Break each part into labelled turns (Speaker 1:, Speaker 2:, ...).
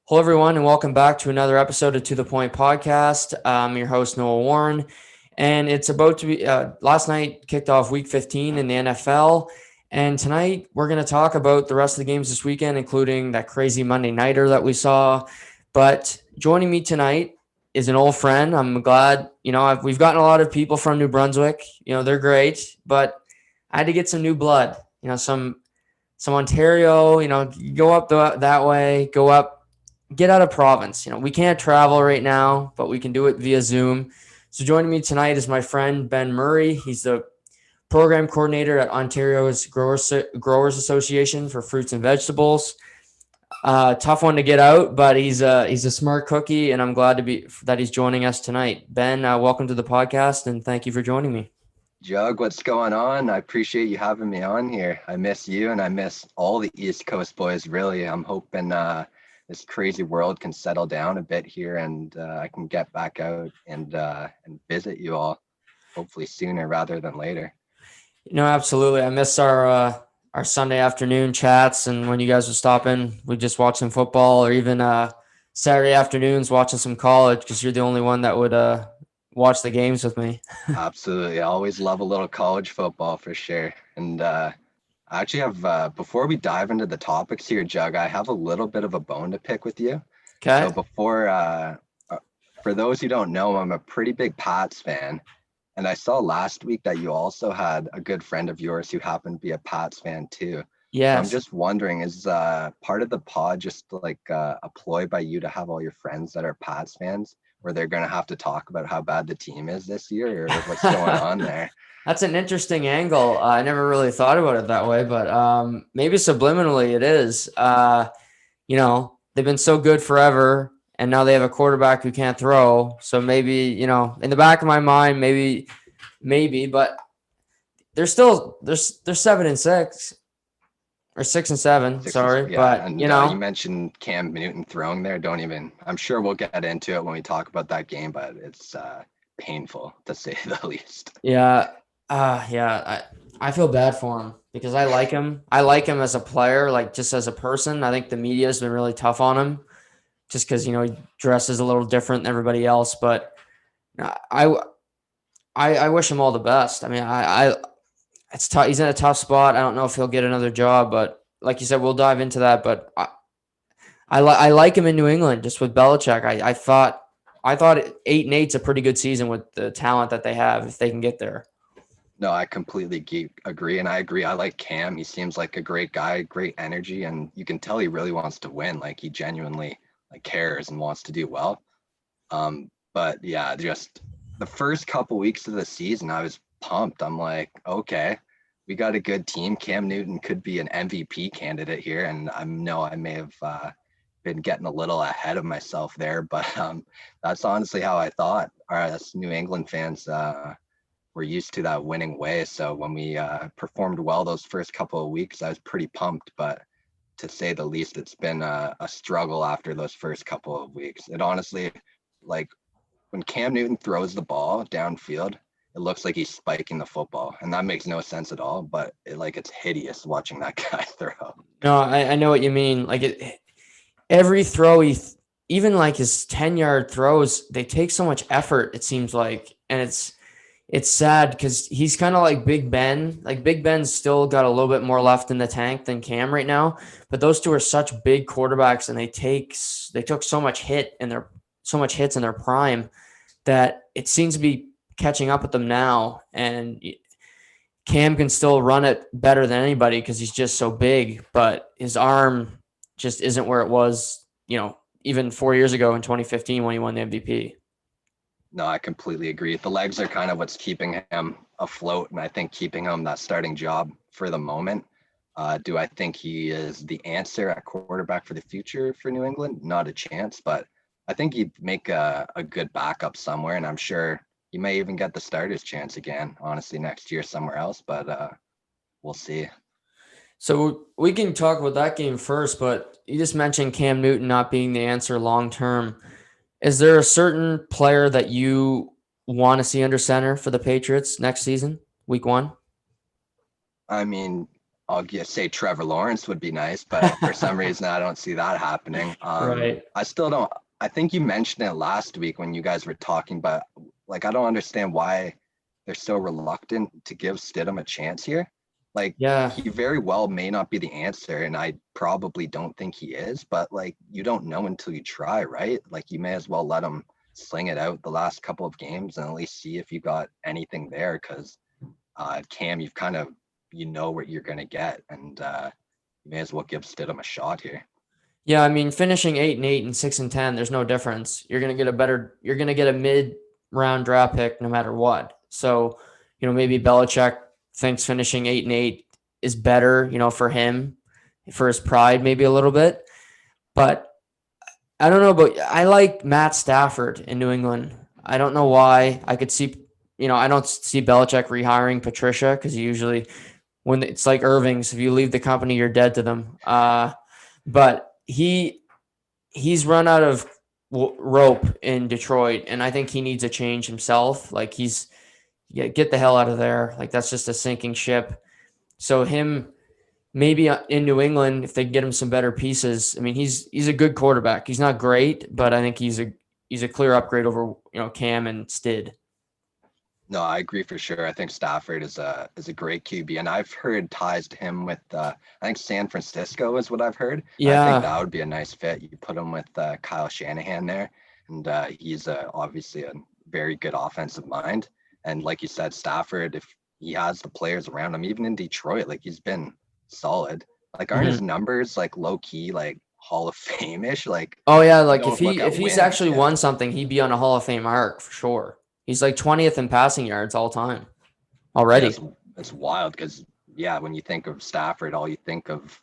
Speaker 1: Hello, everyone, and welcome back to another episode of To The Point podcast. I'm your host, Noah Warren, and it's about to be last night kicked off week 15 in the NFL. And tonight, we're going to talk about the rest of the games this weekend, including that crazy Monday Nighter that we saw. But joining me tonight is an old friend. I'm glad, we've gotten a lot of people from New Brunswick. They're great, but I had to get some new blood, some Ontario, go up that way, go up, get out of province. We can't travel right now, but we can do it via Zoom. So joining me tonight is my friend Ben Murray. He's the program coordinator at Ontario's Growers Association for fruits and vegetables. Tough one to get out, but he's a smart cookie, and I'm glad that he's joining us tonight. Ben, welcome to the podcast, and thank you for joining me.
Speaker 2: Jug, what's going on? I appreciate you having me on here. I miss you and I miss all the East Coast boys, really. I'm hoping this crazy world can settle down a bit here and I can get back out and visit you all, hopefully sooner rather than later.
Speaker 1: Absolutely. I miss our Sunday afternoon chats, and when you guys would stop in, we just watch some football, or even Saturday afternoons watching some college, because you're the only one that would watch the games with me.
Speaker 2: Absolutely. I always love a little college football for sure. And I actually have, before we dive into the topics here, Jug, I have a little bit of a bone to pick with you.
Speaker 1: Okay.
Speaker 2: So for those who don't know, I'm a pretty big Pats fan. And I saw last week that you also had a good friend of yours who happened to be a Pats fan too. So I'm
Speaker 1: Yes.
Speaker 2: just wondering, is part of the pod just like a ploy by you to have all your friends that are Pats fans, where they're going to have to talk about how bad the team is this year, or what's going on there?
Speaker 1: That's an interesting angle. I never really thought about it that way, but maybe subliminally it is. They've been so good forever, and now they have a quarterback who can't throw. So maybe, in the back of my mind, maybe, but they're 7-6 or 6-7. Sorry,
Speaker 2: Yeah,
Speaker 1: but
Speaker 2: and you mentioned Cam Newton throwing there. Don't even. I'm sure we'll get into it when we talk about that game, but it's painful to say the least.
Speaker 1: yeah, yeah. I feel bad for him because I like him. I like him as a player, like just as a person. I think the media has been really tough on him, just because he dresses a little different than everybody else. But I, I wish him all the best. I mean, it's tough. He's in a tough spot. I don't know if he'll get another job, but like you said, we'll dive into that. But I like him in New England, just with Belichick. I thought 8-8's a pretty good season with the talent that they have if they can get there.
Speaker 2: No, I completely agree, and I agree. I like Cam. He seems like a great guy, great energy, and you can tell he really wants to win. Like he genuinely cares and wants to do well. But yeah, just the first couple weeks of the season, I was pumped. I'm like, okay, we got a good team. Cam Newton could be an MVP candidate here, and I know I may have been getting a little ahead of myself there, but that's honestly how I thought. Us New England fans were used to that winning way. So when we performed well those first couple of weeks, I was pretty pumped. But to say the least, it's been a struggle after those first couple of weeks. It honestly, like when Cam Newton throws the ball downfield, it looks like he's spiking the football, and that makes no sense at all. But it's hideous watching that guy throw.
Speaker 1: No, I know what you mean. Every throw even like his 10-yard throws, they take so much effort. It seems like, and it's sad because he's kind of like Big Ben. Like Big Ben's still got a little bit more left in the tank than Cam right now, but those two are such big quarterbacks, and they took so much hits in their prime that it seems to be catching up with them now. And Cam can still run it better than anybody because he's just so big, but his arm just isn't where it was, even 4 years ago in 2015 when he won the MVP.
Speaker 2: No, I completely agree. The legs are kind of what's keeping him afloat, and I think keeping him that starting job for the moment. Do I think he is the answer at quarterback for the future for New England? Not a chance, but I think he'd make a good backup somewhere, and I'm sure he may even get the starter's chance again, honestly, next year somewhere else, but we'll see.
Speaker 1: So we can talk about that game first, but you just mentioned Cam Newton not being the answer long term. Is there a certain player that you want to see under center for the Patriots next season, week one?
Speaker 2: I mean, I'll just say Trevor Lawrence would be nice, but for some reason I don't see that happening.
Speaker 1: Right.
Speaker 2: I still don't. I think you mentioned it last week when you guys were talking, but like I don't understand why they're so reluctant to give Stidham a chance here. Like
Speaker 1: Yeah.
Speaker 2: he very well may not be the answer, and I probably don't think he is, but like you don't know until you try, right? Like you may as well let him sling it out the last couple of games and at least see if you got anything there, because Cam, you've kind of what you're gonna get, and you may as well give Stidham a shot here.
Speaker 1: Yeah, I mean, finishing 8-8 and 6-10, there's no difference. You're gonna get a mid-round draft pick no matter what. So, maybe Belichick thinks finishing 8-8 is better, for him, for his pride, maybe a little bit. But I don't know, but I like Matt Stafford in New England. I don't know why. I could see, I don't see Belichick rehiring Patricia because usually when it's like Irving's, if you leave the company, you're dead to them. But he's run out of rope in Detroit, and I think he needs a change himself. Like get the hell out of there. Like that's just a sinking ship. So him maybe in New England, if they get him some better pieces. I mean, he's a good quarterback. He's not great, but I think he's a clear upgrade over Cam and Stid.
Speaker 2: No, I agree for sure. I think Stafford is a great QB, and I've heard ties to him with I think San Francisco is what I've heard. And I think
Speaker 1: Yeah.
Speaker 2: that would be a nice fit. You put him with Kyle Shanahan there, and he's obviously a very good offensive mind. And like you said, Stafford, if he has the players around him, even in Detroit, like he's been solid. Like aren't his
Speaker 1: Mhm.
Speaker 2: numbers like low key like Hall of Fame ish? Like
Speaker 1: Oh yeah,
Speaker 2: you
Speaker 1: like if
Speaker 2: don't
Speaker 1: he
Speaker 2: look
Speaker 1: if
Speaker 2: at
Speaker 1: he's
Speaker 2: wins,
Speaker 1: actually
Speaker 2: yeah.
Speaker 1: won something, he'd be on a Hall of Fame arc for sure. He's like 20th in passing yards all time
Speaker 2: Yeah,
Speaker 1: already.
Speaker 2: it's wild because yeah, when you think of Stafford, all you think of,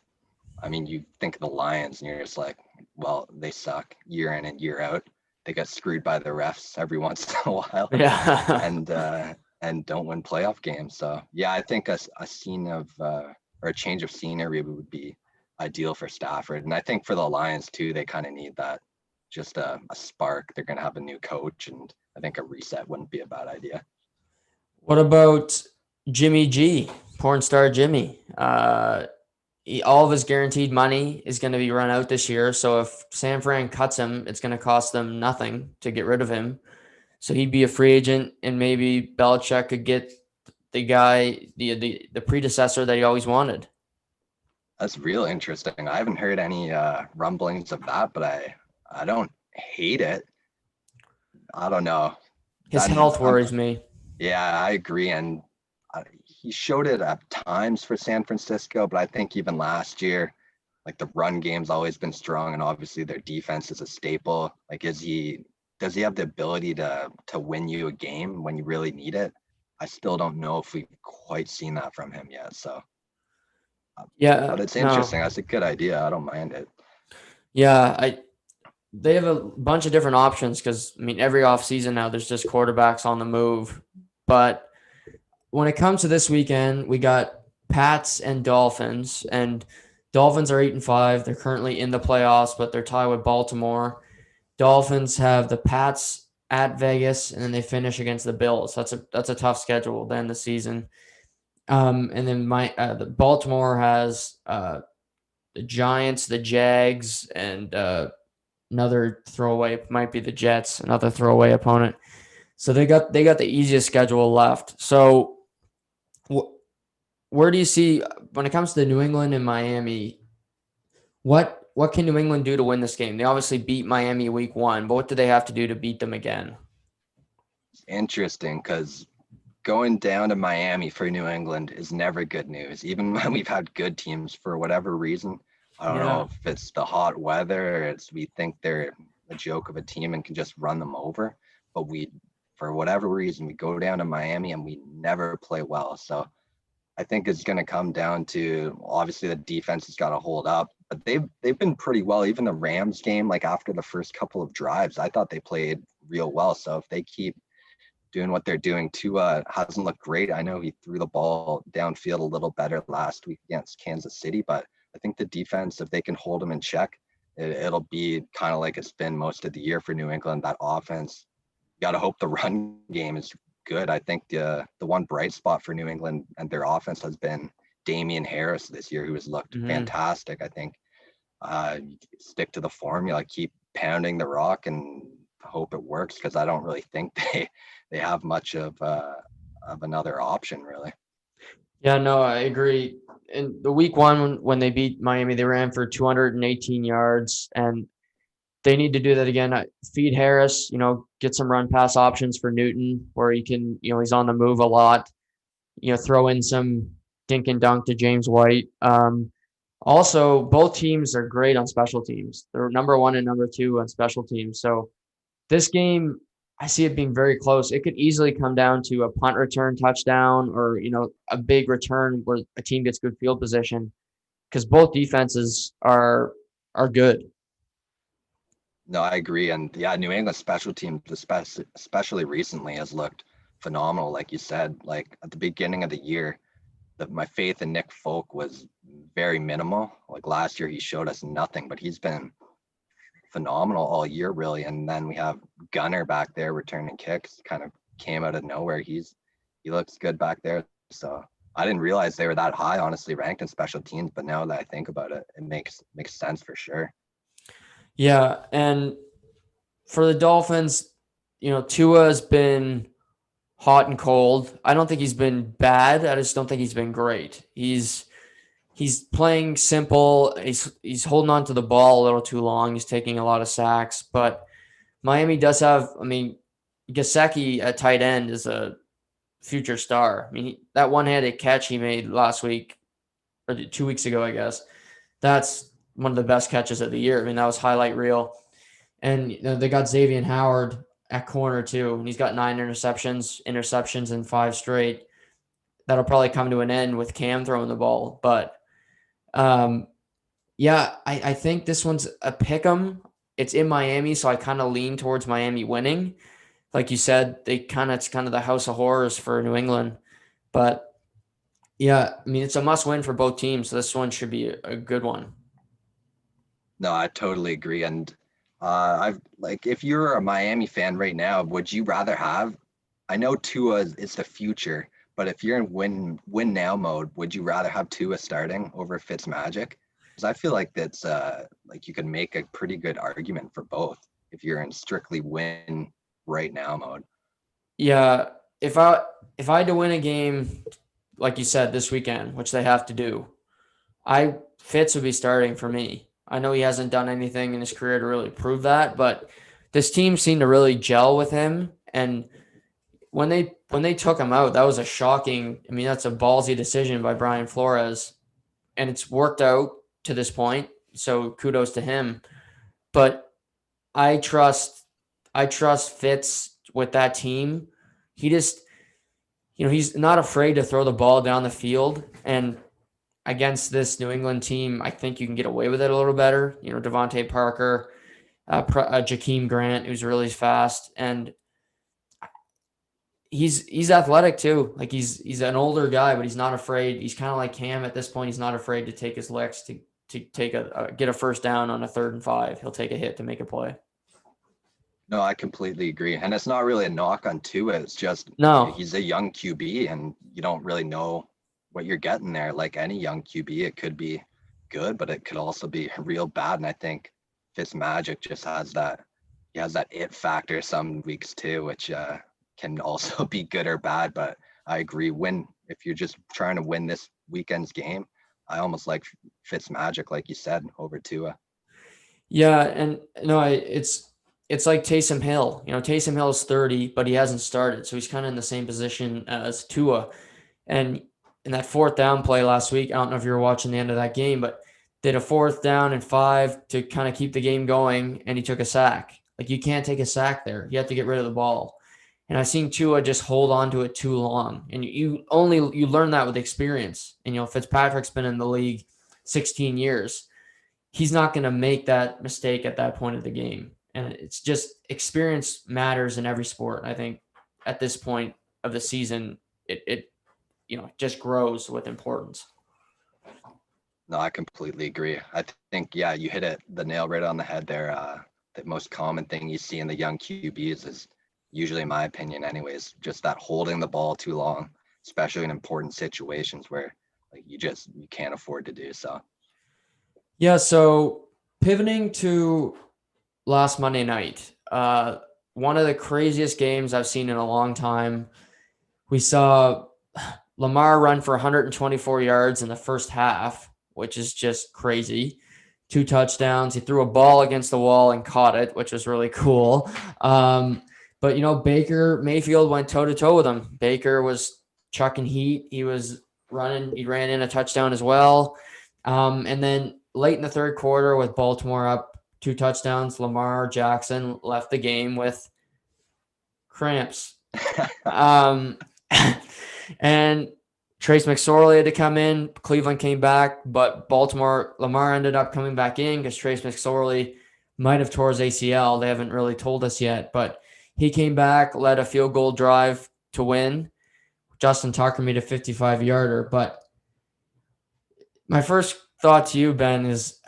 Speaker 2: I mean, you think of the Lions, and you're just like, well, they suck year in and year out. They get screwed by the refs every once in a while,
Speaker 1: Yeah.
Speaker 2: and don't win playoff games. So yeah, I think a scene of or a change of scenery would be ideal for Stafford, and I think for the Lions too, they kind of need that, just a spark. They're gonna have a new coach, and I think a reset wouldn't be a bad idea.
Speaker 1: What about Jimmy G, porn star Jimmy? All of his guaranteed money is going to be run out this year. So if San Fran cuts him, it's going to cost them nothing to get rid of him. So he'd be a free agent, and maybe Belichick could get the guy, the predecessor that he always wanted.
Speaker 2: That's real interesting. I haven't heard any rumblings of that, but I don't hate it. I don't know.
Speaker 1: His
Speaker 2: That
Speaker 1: health
Speaker 2: I'm
Speaker 1: worries me.
Speaker 2: Yeah, I agree, and he showed it at times for San Francisco, but I think even last year, like the run game's always been strong, and obviously their defense is a staple. Like, does he have the ability to win you a game when you really need it? I still don't know if we've quite seen that from him yet. So,
Speaker 1: Yeah,
Speaker 2: but it's
Speaker 1: no.
Speaker 2: interesting. That's a good idea. I don't mind it.
Speaker 1: Yeah, they have a bunch of different options because I mean every offseason now there's just quarterbacks on the move. But when it comes to this weekend, we got Pats and Dolphins, and Dolphins are 8-5. They're currently in the playoffs, but they're tied with Baltimore. Dolphins have the Pats at Vegas, and then they finish against the Bills. That's a tough schedule to end the season. And then the Baltimore has the Giants, the Jags, and another throwaway might be the Jets, another throwaway opponent. So they got the easiest schedule left. So where do you see when it comes to New England and Miami? What can New England do to win this game? They obviously beat Miami week 1, but what do they have to do to beat them again?
Speaker 2: It's interesting because going down to Miami for New England is never good news. Even when we've had good teams for whatever reason. I don't know
Speaker 1: Yeah.
Speaker 2: if it's the hot weather, it's we think they're a joke of a team and can just run them over. But for whatever reason, we go down to Miami and we never play well. So I think it's going to come down to obviously the defense has got to hold up, but they've been pretty well. Even the Rams game, like after the first couple of drives, I thought they played real well. So if they keep doing what they're doing. Tua hasn't looked great. I know he threw the ball downfield a little better last week against Kansas City, but I think the defense, if they can hold him in check, it'll be kind of like it's been most of the year for New England. That offense, you got to hope the run game is good. I think the one bright spot for New England and their offense has been Damian Harris this year, who has looked
Speaker 1: Hmm.
Speaker 2: fantastic. I think stick to the formula, keep pounding the rock, and hope it works, because I don't really think they have much of another option really.
Speaker 1: Yeah, no, I agree. In the week one when they beat Miami, they ran for 218 yards, and they need to do that again. Feed Harris, get some run pass options for Newton where he can, he's on the move a lot. Throw in some dink and dunk to James White. Also, both teams are great on special teams. They're number one and number two on special teams. So this game, I see it being very close. It could easily come down to a punt return touchdown or, a big return where a team gets good field position because both defenses are good.
Speaker 2: No, I agree. And yeah, New England special teams, especially recently, has looked phenomenal. Like you said, like at the beginning of the year, my faith in Nick Folk was very minimal. Like last year, he showed us nothing, but he's been phenomenal all year, really. And then we have Gunner back there returning kicks, kind of came out of nowhere. He looks good back there. So I didn't realize they were that high, honestly, ranked in special teams. But now that I think about it, it makes sense for sure.
Speaker 1: Yeah, and for the Dolphins, Tua has been hot and cold. I don't think he's been bad. I just don't think he's been great. He's playing simple. He's holding on to the ball a little too long. He's taking a lot of sacks. But Miami does have, I mean, Gesicki at tight end is a future star. I mean, that one-handed catch he made last week or 2 weeks ago, I guess, that's one of the best catches of the year. I mean, that was highlight reel. And they got Xavier Howard at corner too, and he's got 9 interceptions in 5 straight. That'll probably come to an end with Cam throwing the ball. But yeah, I think this one's a pick 'em. It's in Miami, so I kind of lean towards Miami winning. Like you said, it's kind of the house of horrors for New England. But yeah, I mean it's a must win for both teams. So this one should be a good one.
Speaker 2: No, I totally agree. And I've like, if you're a Miami fan right now, would you rather have? I know Tua is the future, but if you're in win now mode, would you rather have Tua starting over Fitzmagic? Because I feel like that's like you can make a pretty good argument for both if you're in strictly win right now mode.
Speaker 1: Yeah, if I if I had to win a game, like you said, this weekend, which they have to do, I Fitz would be starting for me. I know he hasn't done anything in his career to really prove that, but this team seemed to really gel with him. And when they took him out, that was a shocking. I mean, that's a ballsy decision by Brian Flores, and it's worked out to this point. So kudos to him. But I trust I trust Fitz with that team. He just he's not afraid to throw the ball down the field. And against this New England team, I think you can get away with it a little better. Devontae Parker, Jakeem Grant, who's really fast, and he's athletic too. Like he's an older guy, but he's not afraid. He's kind of like Cam at this point. He's not afraid to take his licks to take get a first down on a 3rd and 5. He'll take a hit to make a play.
Speaker 2: No, I completely agree. And it's not really a knock on Tua. It's just
Speaker 1: No,
Speaker 2: he's a young QB, and you don't really know what you're getting there. Like any young QB, it could be good, but it could also be real bad. And I think Fitzmagic just has that. He has that it factor some weeks too, which can also be good or bad. But I agree. If you're just trying to win this weekend's game, I almost like Fitzmagic, like you said, over Tua.
Speaker 1: yeah, and no, it's like Taysom Hill. Taysom Hill is 30, but he hasn't started, so he's kind of in the same position as Tua. And in that 4th down play last week, I don't know if you were watching the end of that game, but did a 4th down and 5 to kind of keep the game going, and he took a sack. Like you can't take a sack there. You have to get rid of the ball. And I've seen Tua just hold on to it too long. And you learn that with experience. And Fitzpatrick's been in the league 16 years. He's not going to make that mistake at that point of the game. And it's just experience matters in every sport. I think at this point of the season, it just grows with importance.
Speaker 2: No, I completely agree. I think, yeah, you hit the nail right on the head there. The most common thing you see in the young QBs is usually, in my opinion, anyways, just that holding the ball too long, especially in important situations where Like you can't afford to do so.
Speaker 1: Yeah, so pivoting to last Monday night, one of the craziest games I've seen in a long time. We saw Lamar run for 124 yards in the first half, which is just crazy. 2 touchdowns. He threw a ball against the wall and caught it, which was really cool. But Baker Mayfield went toe to toe with him. Baker was chucking heat. He was running. He ran in a touchdown as well. And then late in the third quarter, with Baltimore up 2 touchdowns, Lamar Jackson left the game with cramps. And Trace McSorley had to come in. Cleveland came back, but Lamar ended up coming back in because Trace McSorley might have tore his ACL. They haven't really told us yet, but he came back, led a field goal drive to win. Justin Tucker made a 55-yarder. But my first thought to you, Ben, is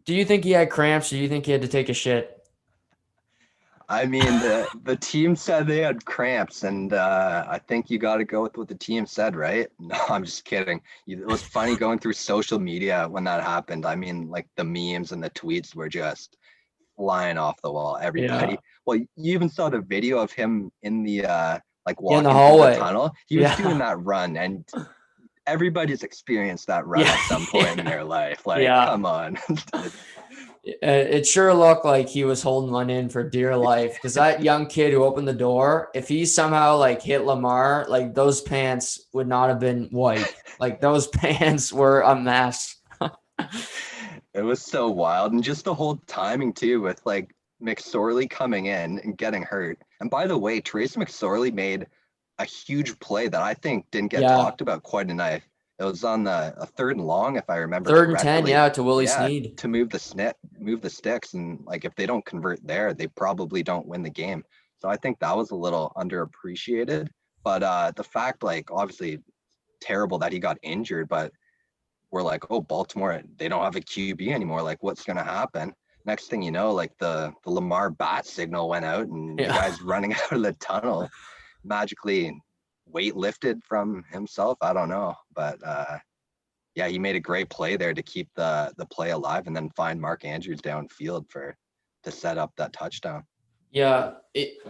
Speaker 1: do you think he had cramps? Or do you think he had to take a shit?
Speaker 2: I mean, the team said they had cramps, and I think you got to go with what the team said, right? No, I'm just kidding. It was funny going through social media when that happened. I mean, like the memes and the tweets were just flying off the wall.
Speaker 1: Yeah.
Speaker 2: Everybody. Well, you even saw the video of him in the like
Speaker 1: In the
Speaker 2: walking through the
Speaker 1: hallway.
Speaker 2: tunnel. He was doing
Speaker 1: Yeah.
Speaker 2: that run, and everybody's experienced that run
Speaker 1: Yeah.
Speaker 2: at some point in their life. Like,
Speaker 1: Yeah.
Speaker 2: come on.
Speaker 1: It sure looked like he was holding one in for dear life, because that young kid who opened the door, if he somehow like hit Lamar, like those pants would not have been white. Like those pants were a mess.
Speaker 2: It was so wild. And just the whole timing too, with like McSorley coming in and getting hurt. And by the way, Trace McSorley made a huge play that I think didn't get
Speaker 1: Yeah.
Speaker 2: talked about quite enough. It was on a 3rd and long, if I remember
Speaker 1: 3rd and 10,
Speaker 2: correctly.
Speaker 1: yeah, to Willie
Speaker 2: Yeah,
Speaker 1: Snead.
Speaker 2: to move the sticks. And like if they don't convert there, they probably don't win the game. So I think that was a little underappreciated. But the fact, like obviously terrible that he got injured, but we're like, oh, Baltimore, they don't have a QB anymore. Like, what's gonna happen? Next thing you know, like the Lamar bat signal went out, and the
Speaker 1: Yeah.
Speaker 2: guy's running out of the tunnel, magically weight lifted from himself. I don't know, but yeah, he made a great play there to keep the play alive, and then find Mark Andrews downfield to set up that touchdown.
Speaker 1: Yeah.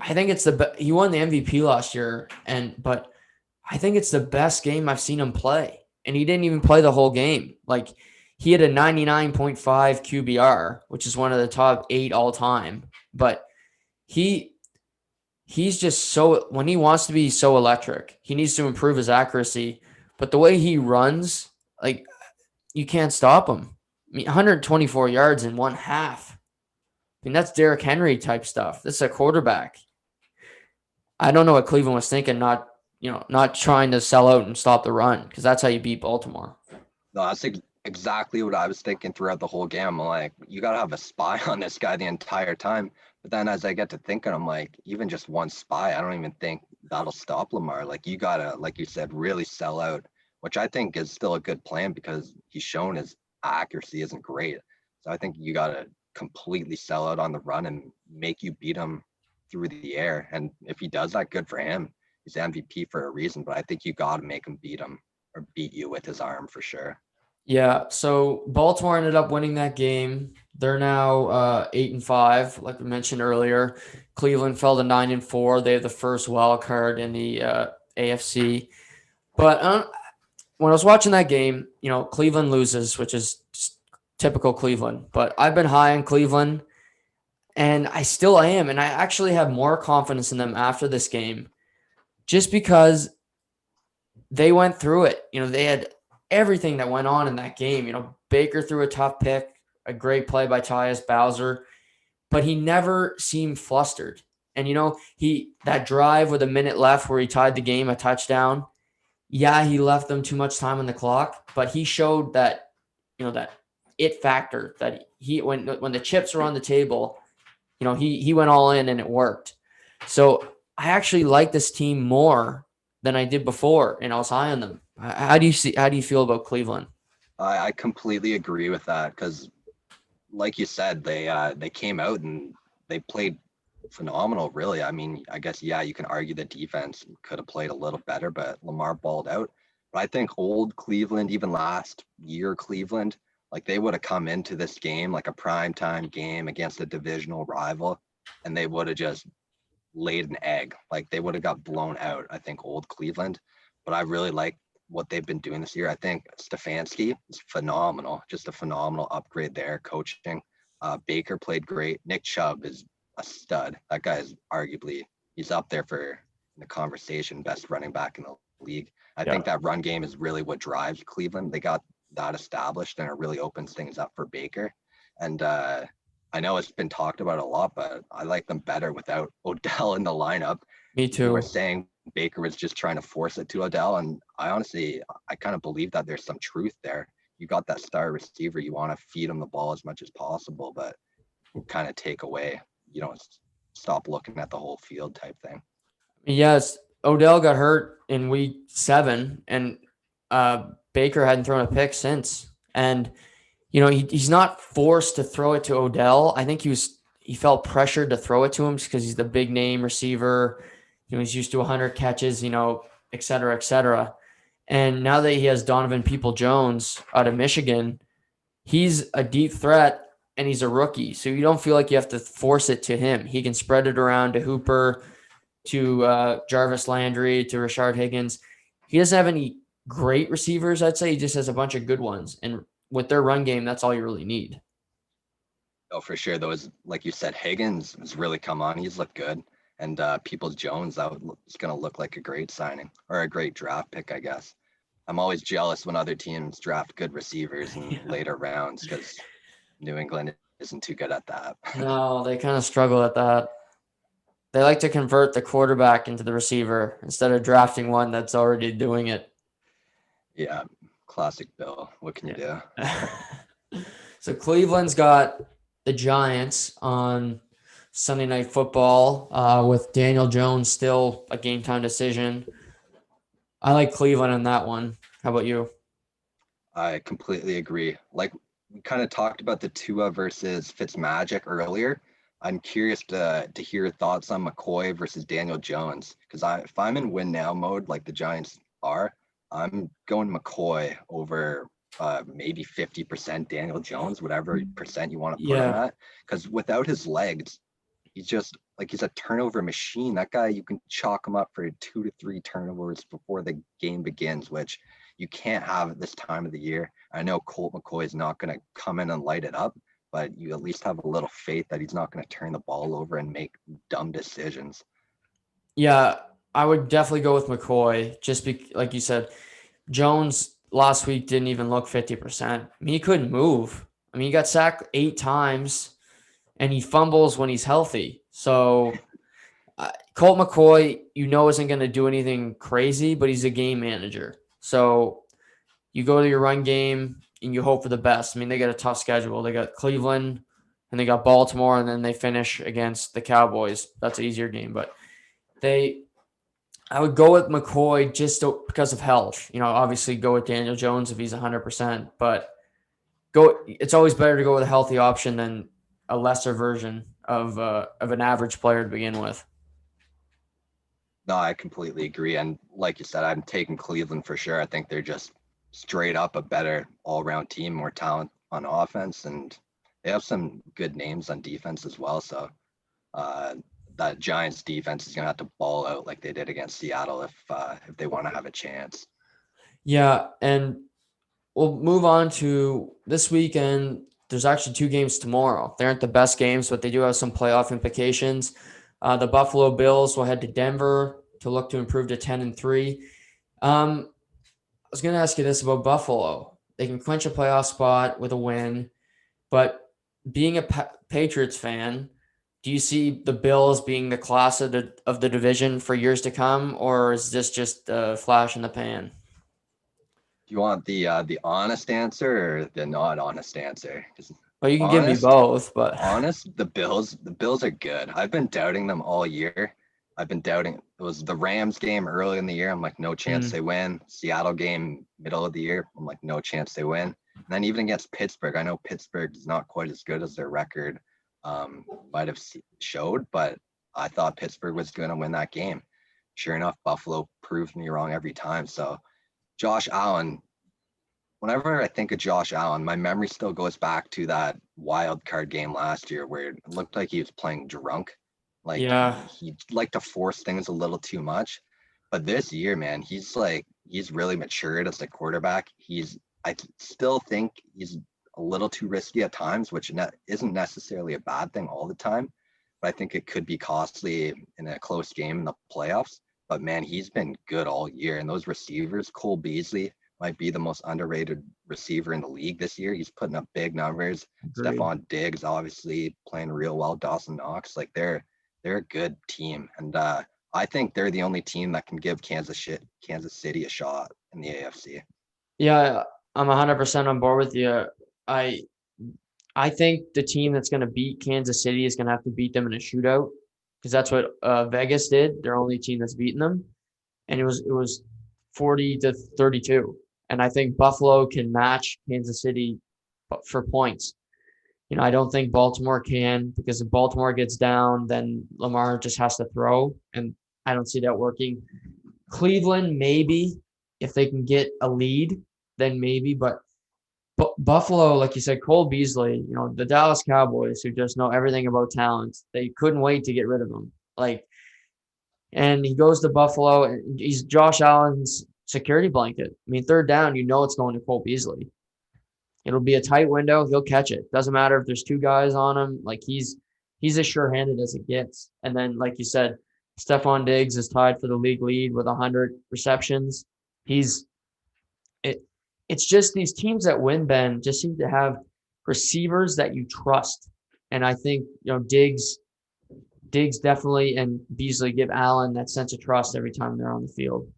Speaker 1: I think it's he won the MVP last year, but I think it's the best game I've seen him play. And he didn't even play the whole game. Like he had a 99.5 QBR, which is one of the top 8 all time. But he's just when he wants to be so electric, he needs to improve his accuracy. But the way he runs, like you can't stop him. I mean, 124 yards in one half. I mean, that's Derrick Henry type stuff. This is a quarterback. I don't know what Cleveland was thinking, not trying to sell out and stop the run, because that's how you beat Baltimore.
Speaker 2: No, that's exactly what I was thinking throughout the whole game. I'm like, you got to have a spy on this guy the entire time. But then as I get to thinking, I'm like, even just one spy, I don't even think that'll stop Lamar. Like, you got to, like you said, really sell out, which I think is still a good plan because he's shown his accuracy isn't great. So I think you got to completely sell out on the run and make you beat him through the air. And if he does that, good for him. He's MVP for a reason, but I think you got to make him beat him or beat you with his arm for sure.
Speaker 1: Yeah, so Baltimore ended up winning that game. They're now 8-5, like we mentioned earlier. Cleveland fell to 9-4. They have the first wild card in the AFC. But when I was watching that game, Cleveland loses, which is typical Cleveland. But I've been high on Cleveland, and I still am. And I actually have more confidence in them after this game, just because they went through it. They had everything that went on in that game. Baker threw a tough pick, a great play by Tyus Bowser, but he never seemed flustered. And that drive with a minute left where he tied the game, a touchdown. Yeah, he left them too much time on the clock, but he showed that that it factor, that when the chips were on the table, he went all in and it worked. So I actually like this team more than I did before, and I was high on them. How do you feel about Cleveland?
Speaker 2: I completely agree with that because, like you said, they came out and they played phenomenal. Really, I mean, I guess yeah, you can argue the defense could have played a little better, but Lamar balled out. But I think old Cleveland, even last year Cleveland, like they would have come into this game like a primetime game against a divisional rival, and they would have just laid an egg. Like they would have got blown out, I think, old Cleveland. But I really like what they've been doing this year. I think Stefanski is phenomenal, just a phenomenal upgrade there, coaching. Baker played great. Nick Chubb is a stud. That guy is arguably, he's up there for in the conversation, best running back in the league. I
Speaker 1: Yeah.
Speaker 2: think that run game is really what drives Cleveland. They got that established and it really opens things up for Baker. And I know it's been talked about a lot, but I like them better without Odell in the lineup.
Speaker 1: Me
Speaker 2: People were
Speaker 1: too.
Speaker 2: saying Baker was just trying to force it to Odell, and I kind of believe that there's some truth there. You got that star receiver, you want to feed him the ball as much as possible, but kind of take away. You don't stop looking at the whole field type thing.
Speaker 1: Yes, Odell got hurt in week 7, and Baker hadn't thrown a pick since. And he's not forced to throw it to Odell. I think he felt pressured to throw it to him because he's the big name receiver. He's used to 100 catches, et cetera, et cetera. And now that he has Donovan People-Jones out of Michigan, he's a deep threat and he's a rookie. So you don't feel like you have to force it to him. He can spread it around to Hooper, to Jarvis Landry, to Rashard Higgins. He doesn't have any great receivers, I'd say. He just has a bunch of good ones. And with their run game, that's all you really need.
Speaker 2: Oh, for sure. Those, like you said, Higgins has really come on. He's looked good. And Peoples-Jones, it's going to look like a great signing or a great draft pick, I guess. I'm always jealous when other teams draft good receivers in later rounds because New England isn't too good at that.
Speaker 1: No, they kind of struggle at that. They like to convert the quarterback into the receiver instead of drafting one that's already doing it.
Speaker 2: Yeah, classic Bill. What can you
Speaker 1: do? So Cleveland's got the Giants on Sunday Night Football with Daniel Jones still a game time decision. I like Cleveland in that one. How about you?
Speaker 2: I completely agree. Like we kind of talked about the Tua versus Fitzmagic earlier. I'm curious to hear your thoughts on McCoy versus Daniel Jones because if I'm in win now mode like the Giants are, I'm going McCoy over maybe 50% Daniel Jones, whatever percent you want to put him
Speaker 1: Yeah.
Speaker 2: at. Because without his legs, he's a turnover machine. That guy, you can chalk him up for 2 to 3 turnovers before the game begins, which you can't have at this time of the year. I know Colt McCoy is not going to come in and light it up, but you at least have a little faith that he's not going to turn the ball over and make dumb decisions.
Speaker 1: Yeah, I would definitely go with McCoy. Like you said, Jones last week didn't even look 50%. I mean, he couldn't move. I mean, he got sacked 8 times, and he fumbles when he's healthy. So Colt McCoy, isn't going to do anything crazy, but he's a game manager. So you go to your run game and you hope for the best. I mean, they got a tough schedule. They got Cleveland and they got Baltimore, and then they finish against the Cowboys. That's an easier game, but I would go with McCoy because of health. Obviously go with Daniel Jones if he's 100%, but it's always better to go with a healthy option than a lesser version of an average player to begin with.
Speaker 2: No, I completely agree. And like you said, I'm taking Cleveland for sure. I think they're just straight up a better all-around team, more talent on offense, and they have some good names on defense as well. So uh, that Giants defense is gonna have to ball out like they did against Seattle if they want to have a chance.
Speaker 1: Yeah, and we'll move on to this weekend. There's actually 2 games tomorrow. They aren't the best games, but they do have some playoff implications. The Buffalo Bills will head to Denver to look to improve to 10-3. I was going to ask you this about Buffalo. They can clinch a playoff spot with a win, but being a Patriots fan, do you see the Bills being the class of the division for years to come, or is this just a flash in the pan?
Speaker 2: Do you want the honest answer or the not honest answer?
Speaker 1: Well, you can give me
Speaker 2: Honest,
Speaker 1: both, but
Speaker 2: honest, the Bills are good. I've been doubting them all year. I've been doubting it was the Rams game early in the year. I'm like, no chance they win. Seattle game middle of the year. I'm like, no chance they win. And then even against Pittsburgh, I know Pittsburgh is not quite as good as their record might have showed, but I thought Pittsburgh was going to win that game. Sure enough, Buffalo proved me wrong every time. So Josh Allen, whenever I think of Josh Allen, my memory still goes back to that wild card game last year where it looked like he was playing drunk. Like
Speaker 1: Yeah.
Speaker 2: he liked to force things a little too much. But this year, man, he's really matured as a quarterback. I still think he's a little too risky at times, which isn't necessarily a bad thing all the time. But I think it could be costly in a close game in the playoffs. But man, he's been good all year. And those receivers, Cole Beasley, might be the most underrated receiver in the league this year. He's putting up big numbers.
Speaker 1: Agreed.
Speaker 2: Stephon Diggs obviously playing real well. Dawson Knox, like they're a good team, and I think they're the only team that can give Kansas City a shot in the AFC.
Speaker 1: Yeah, I'm 100% on board with you. I I think the team that's going to beat Kansas City is going to have to beat them in a shootout because that's what Vegas did. Their only team that's beaten them, and it was 40-32. And I think Buffalo can match Kansas City for points. I don't think Baltimore can because if Baltimore gets down, then Lamar just has to throw, and I don't see that working. Cleveland, maybe if they can get a lead, then maybe. But Buffalo, like you said, Cole Beasley, the Dallas Cowboys, who just know everything about talent, they couldn't wait to get rid of him. And he goes to Buffalo, and he's Josh Allen's security blanket. I mean, third down, it's going to Cole Beasley. It'll be a tight window. He'll catch it. Doesn't matter if there's two guys on him. Like he's as sure-handed as it gets. And then, like you said, Stephon Diggs is tied for the league lead with 100 receptions. It's just these teams that win, Ben, just seem to have receivers that you trust. And I think, Diggs definitely and Beasley give Allen that sense of trust every time they're on the field.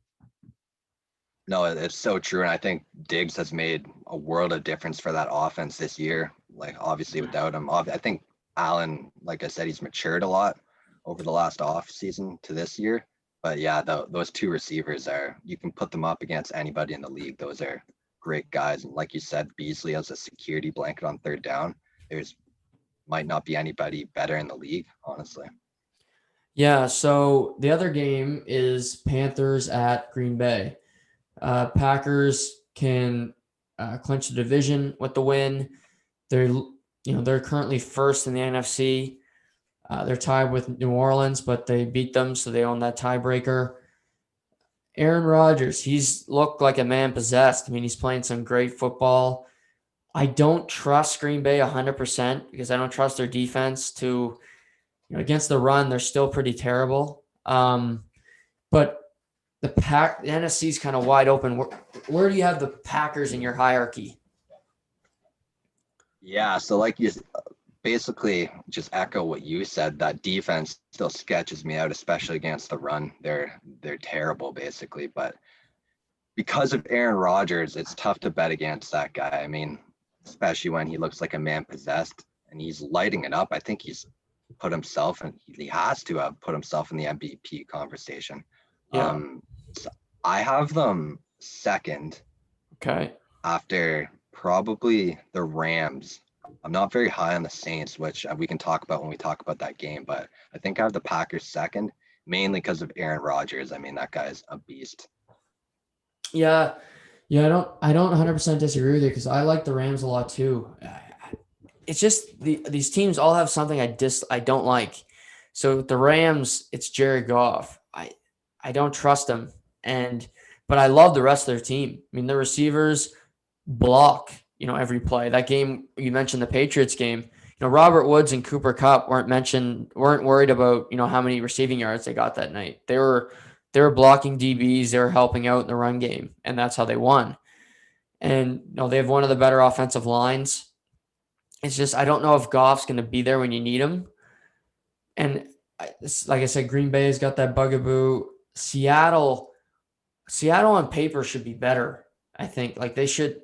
Speaker 2: No, it's so true, and I think Diggs has made a world of difference for that offense this year. Like obviously without him, I think Allen, like I said, he's matured a lot over the last off season to this year. But yeah, those two receivers you can put them up against anybody in the league. Those are great guys. And like you said, Beasley as a security blanket on third down. There's might not be anybody better in the league, honestly.
Speaker 1: Yeah, so the other game is Panthers at Green Bay. Packers can clinch the division with the win. They're currently first in the NFC. They're tied with New Orleans, but they beat them, so they own that tiebreaker. Aaron Rodgers, he's looked like a man possessed. I mean, he's playing some great football. I don't trust Green Bay 100% because I don't trust their defense to, against the run, they're still pretty terrible. But the NFC is kind of wide open. Where do you have the Packers in your hierarchy?
Speaker 2: Yeah, so like you basically just echo what you said. That defense still sketches me out, especially against the run. They're terrible, basically. But because of Aaron Rodgers, it's tough to bet against that guy. I mean, especially when he looks like a man possessed and he's lighting it up. I think he's put himself and he has to have put himself in the MVP conversation.
Speaker 1: Yeah.
Speaker 2: So I have them second
Speaker 1: Okay.
Speaker 2: after probably the Rams. I'm not very high on the Saints, which we can talk about when we talk about that game, but I think I have the Packers second, mainly because of Aaron Rodgers. I mean, that guy's a beast.
Speaker 1: Yeah. Yeah, I don't 100% disagree with you because I like the Rams a lot too. It's just these teams all have something I don't like. So with the Rams, it's Jared Goff. I don't trust him, but I love the rest of their team. I mean, the receivers block, every play. That game you mentioned, the Patriots game. Robert Woods and Cooper Kupp weren't worried about how many receiving yards they got that night. They were blocking DBs. They were helping out in the run game, and that's how they won. And they have one of the better offensive lines. It's just I don't know if Goff's going to be there when you need him. And like I said, Green Bay's got that bugaboo. Seattle on paper should be better. I think like they should,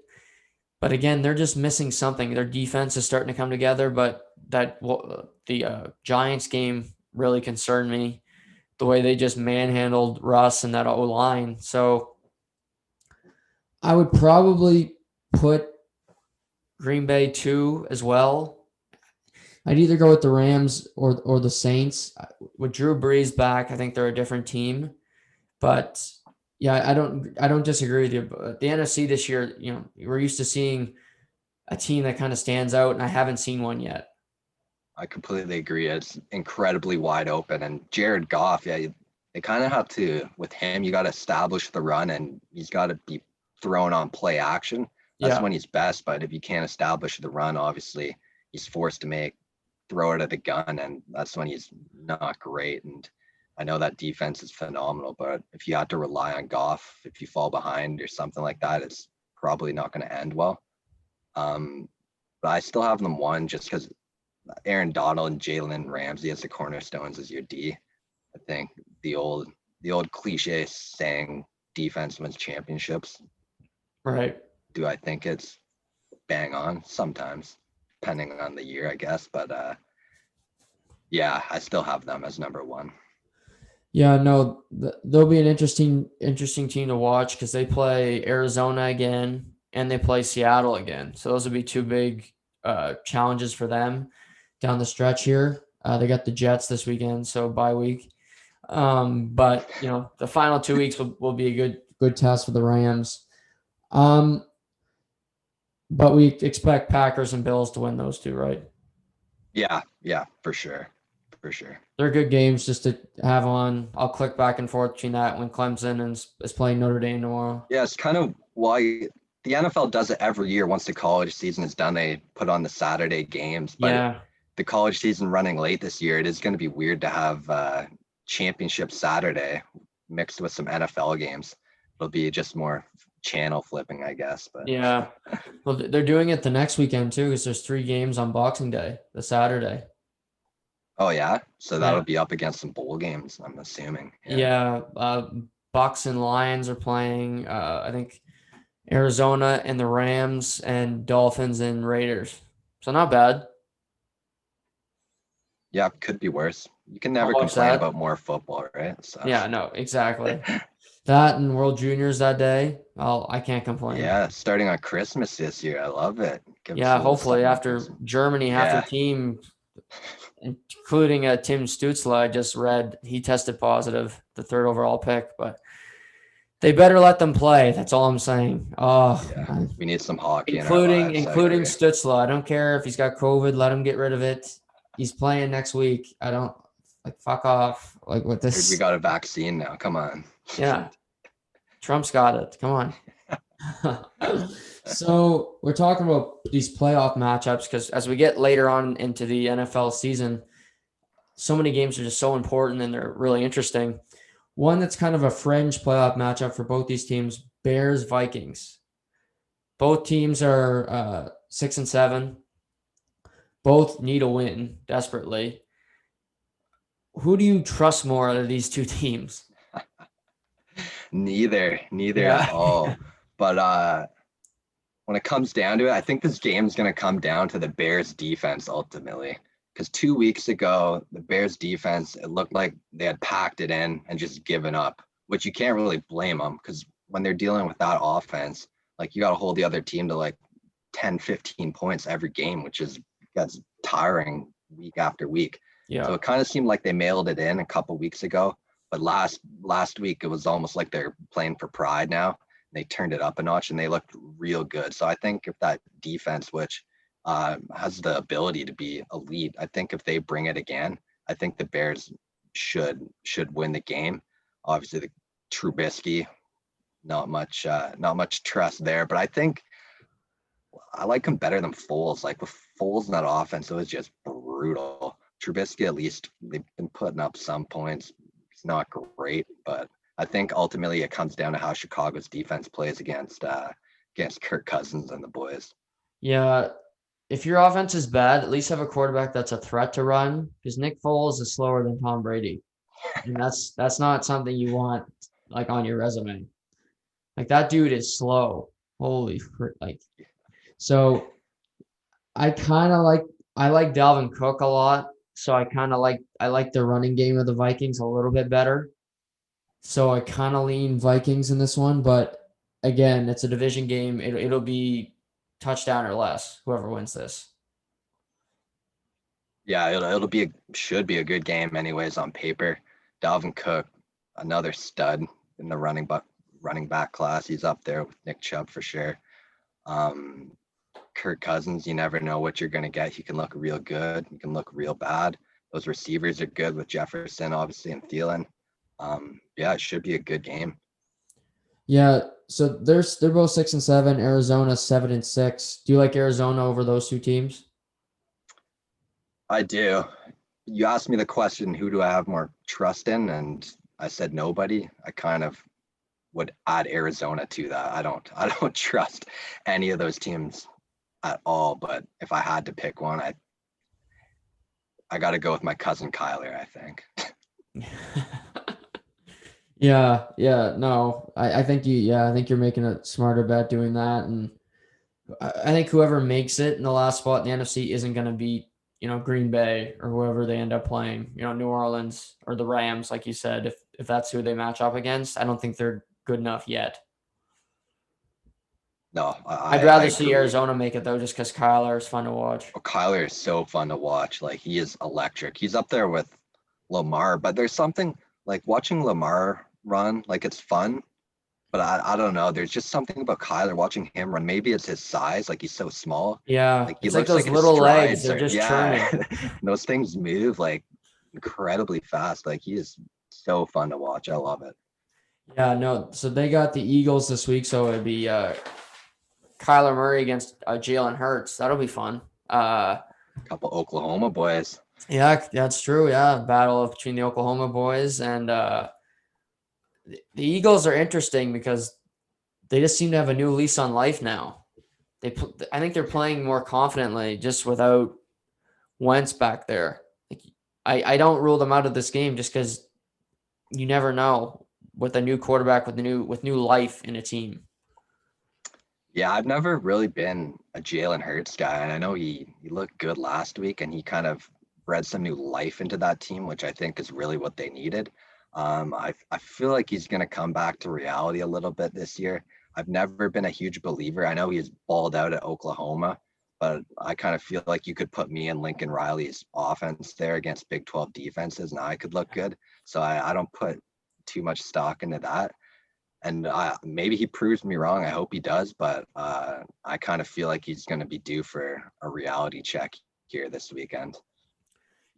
Speaker 1: but again, they're just missing something. Their defense is starting to come together, but the Giants game really concerned me. The way they just manhandled Russ and that O line. So I would probably put Green Bay 2 as well. I'd either go with the Rams or the Saints. With Drew Brees back, I think they're a different team. But Yeah, I don't disagree with you. But the NFC this year, we're used to seeing a team that kind of stands out, and I haven't seen one yet.
Speaker 2: I completely agree. It's incredibly wide open. And Jared Goff, yeah, they kind of have to, with him, you got to establish the run and he's got to be thrown on play action. That's
Speaker 1: Yeah,
Speaker 2: when he's best. But if you can't establish the run, obviously he's forced to throw it at the gun. And that's when he's not great. And I know that defense is phenomenal. But if you have to rely on Goff, if you fall behind or something like that, it's probably not going to end well. Um, but I still have them one just because Aaron Donald and Jalen Ramsey as the cornerstones as your D. I think the old the old cliche saying defense wins championships.
Speaker 1: right.
Speaker 2: Do I think it's bang on? Sometimes, depending on the year, I guess. But yeah, I still have them as number one.
Speaker 1: Yeah, no, they'll be an interesting team to watch because they play Arizona again and they play Seattle again. So those will be two big challenges for them down the stretch here. They got the Jets this weekend, so bye week. But the final 2 weeks will be a good test for the Rams. Um, but we expect Packers and Bills to win those two, right?
Speaker 2: Yeah, yeah, for sure, for sure.
Speaker 1: They're good games just to have on. I'll click back and forth between that when Clemson is playing Notre Dame tomorrow.
Speaker 2: Yeah, it's kind of why the NFL does it every year. Once the college season is done, they put on the Saturday games. But
Speaker 1: Yeah,
Speaker 2: the college season running late this year, it is going to be weird to have championship Saturday mixed with some NFL games. It'll be just more channel flipping, I guess. But
Speaker 1: yeah. Well, they're doing it the next weekend too, because there's 3 games on Boxing Day, the Saturday.
Speaker 2: oh yeah, so that'll
Speaker 1: Yeah,
Speaker 2: be up against some bowl games, I'm assuming. Yeah.
Speaker 1: yeah. Bucks and Lions are playing. I think Arizona and the Rams and Dolphins and Raiders. So not bad.
Speaker 2: Yeah, could be worse. You can
Speaker 1: I'll
Speaker 2: never
Speaker 1: watch
Speaker 2: complain
Speaker 1: that.
Speaker 2: about more football, right? So
Speaker 1: Yeah, no, exactly. That and World Juniors that day. I can't complain.
Speaker 2: yeah, starting on Christmas this year. I love it. Give us a
Speaker 1: Yeah,
Speaker 2: little
Speaker 1: hopefully
Speaker 2: something for
Speaker 1: after
Speaker 2: Christmas.
Speaker 1: Germany, half their
Speaker 2: Yeah.
Speaker 1: team, including Tim Stutzla, I just read he tested positive, the third overall pick, but they better let them play. That's all I'm saying. Oh,
Speaker 2: Yeah.
Speaker 1: man.
Speaker 2: We need some hockey in our
Speaker 1: including
Speaker 2: lives. I
Speaker 1: including
Speaker 2: agree.
Speaker 1: Stutzla. I don't care if he's got COVID. Let him get rid of it. He's playing next week. I don't like fuck off. Like with
Speaker 2: Heard we
Speaker 1: this.
Speaker 2: got a vaccine now. Come on.
Speaker 1: Yeah, Trump's got it. Come on. So we're talking about these playoff matchups because as we get later on into the NFL season, so many games are just so important and they're really interesting. One that's kind of a fringe playoff matchup for both these teams: Bears Vikings. Both teams are 6-7. Both need a win desperately. Who do you trust more out of these two teams?
Speaker 2: Neither
Speaker 1: Yeah.
Speaker 2: at all. But when it comes down to it, I think this game's going to come down to the Bears defense ultimately. Because 2 weeks ago, the Bears defense, it looked like they had packed it in and just given up, which you can't really blame them because when they're dealing with that offense, like you got to hold the other team to like 10, 15 points every game, which is that's tiring week after week. So
Speaker 1: Yeah.
Speaker 2: it kind of seemed like they mailed it in a couple weeks ago. But last week, it was almost like they're playing for pride now. They turned it up a notch and they looked real good. So I think if that defense, which has the ability to be elite, I think if they bring it again, I think the Bears should win the game. Obviously, the Trubisky, not much trust there, but I think I like him better than Foles. Like with Foles in that offense, it was just brutal. Trubisky, at least they've been putting up some points. It's not great, but I think ultimately it comes down to how Chicago's defense plays against Kirk Cousins and the boys.
Speaker 1: Yeah. If your offense is bad, at least have a quarterback that's a threat to run because Nick Foles is slower than Tom Brady. And that's not something you want like on your resume. Like that dude is slow. Holy frick. Like so I kind of like I like Dalvin Cook a lot. So I like the running game of the Vikings a little bit better. So I kind of lean Vikings in this one, but again, it's a division game. It'll be touchdown or less, whoever wins this.
Speaker 2: Yeah, it'll be should be a good game anyways on paper. Dalvin Cook, another stud in the running back class. He's up there with Nick Chubb for sure. Um, Kirk Cousins, you never know what you're going to get. He can look real good. He can look real bad. Those receivers are good with Jefferson, obviously, and Thielen. Yeah, it should be a good game.
Speaker 1: Yeah, so they're both 6-7. Arizona 7-6. Do you like Arizona over those two teams?
Speaker 2: I do. You asked me the question, who do I have more trust in? And I said nobody. I kind of would add Arizona to that. I don't trust any of those teams at all. But if I had to pick one, I got to go with my cousin Kyler, I think.
Speaker 1: Yeah, no, I think I think you're making a smarter bet doing that, and I think whoever makes it in the last spot in the NFC isn't going to beat, Green Bay or whoever they end up playing, New Orleans or the Rams, like you said, if that's who they match up against. I don't think they're good enough yet.
Speaker 2: No,
Speaker 1: I'd
Speaker 2: I
Speaker 1: rather see
Speaker 2: agree.
Speaker 1: Arizona make it though, just because Kyler is fun to watch.
Speaker 2: Oh, Kyler is so fun to watch. Like he is electric. He's up there with Lamar, but there's something like watching Lamar run, like it's fun, but I don't know. There's just something about Kyler watching him run. Maybe it's his size, like he's so small.
Speaker 1: Yeah,
Speaker 2: Like he
Speaker 1: it's like
Speaker 2: looks
Speaker 1: those
Speaker 2: like his
Speaker 1: little legs,
Speaker 2: strides
Speaker 1: they're
Speaker 2: are,
Speaker 1: just
Speaker 2: yeah,
Speaker 1: churning.
Speaker 2: those things move like incredibly fast. Like he is so fun to watch. I love it.
Speaker 1: Yeah, no. So they got the Eagles this week, so it'd be Kyler Murray against Jalen Hurts. That'll be fun.
Speaker 2: A couple Oklahoma boys.
Speaker 1: Yeah, that's true. Yeah, battle between the Oklahoma boys and the Eagles are interesting because they just seem to have a new lease on life now. I think they're playing more confidently just without Wentz back there. Like, I don't rule them out of this game just because you never know with a new quarterback with new life in a team.
Speaker 2: Yeah, I've never really been a Jalen Hurts guy, and I know he looked good last week, and he kind of bred some new life into that team, which I think is really what they needed. I feel like he's going to come back to reality a little bit this year. I've never been a huge believer. I know he's balled out at Oklahoma, but I kind of feel like you could put me and Lincoln Riley's offense there against Big 12 defenses, and I could look good. So I don't put too much stock into that, and maybe he proves me wrong. I hope he does, but I kind of feel like he's going to be due for a reality check here this weekend.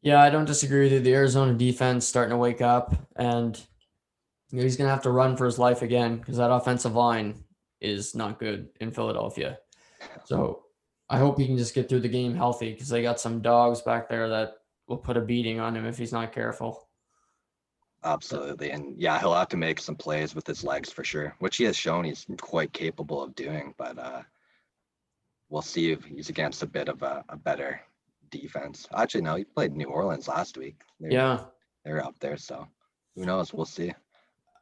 Speaker 1: Yeah, I don't disagree with you. The Arizona defense starting to wake up, and he's going to have to run for his life again because that offensive line is not good in Philadelphia. So I hope he can just get through the game healthy because they got some dogs back there that will put a beating on him if he's not careful.
Speaker 2: Absolutely. And yeah, he'll have to make some plays with his legs for sure, which he has shown he's quite capable of doing. But we'll see if he's against a bit of a better defense. Actually, no, he played New Orleans last week.
Speaker 1: Yeah.
Speaker 2: They're up there. So who knows? We'll see.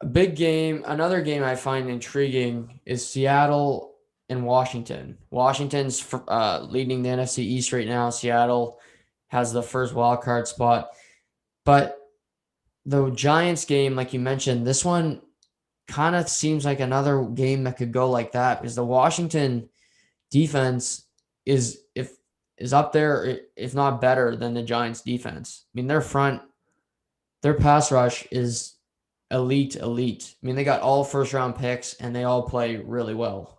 Speaker 1: A big game. Another game I find intriguing is Seattle and Washington. Washington's leading the NFC East right now. Seattle has the first wild card spot. But the Giants game, like you mentioned, this one kind of seems like another game that could go like that because the Washington defense is up there, if not better than the Giants defense. I mean, their pass rush is elite. I mean, they got all first round picks and they all play really well.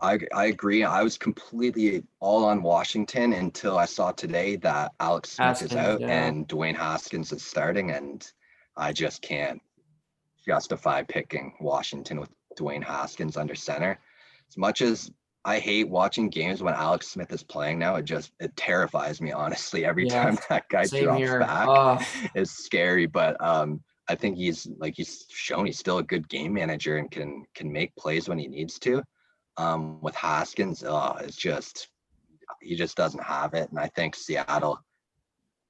Speaker 2: I agree. I was completely all on Washington until I saw today that Alex Smith is
Speaker 1: Haskins,
Speaker 2: out
Speaker 1: yeah.
Speaker 2: and Dwayne Haskins is starting, and I just can't justify picking Washington with Dwayne Haskins under center. As much as I hate watching games when Alex Smith is playing now, it terrifies me honestly. Every
Speaker 1: Yeah.
Speaker 2: time that guy
Speaker 1: Same
Speaker 2: drops
Speaker 1: here.
Speaker 2: back, it's scary. But I think he's shown he's still a good game manager and can make plays when he needs to. With Haskins, it's just he just doesn't have it. And I think Seattle,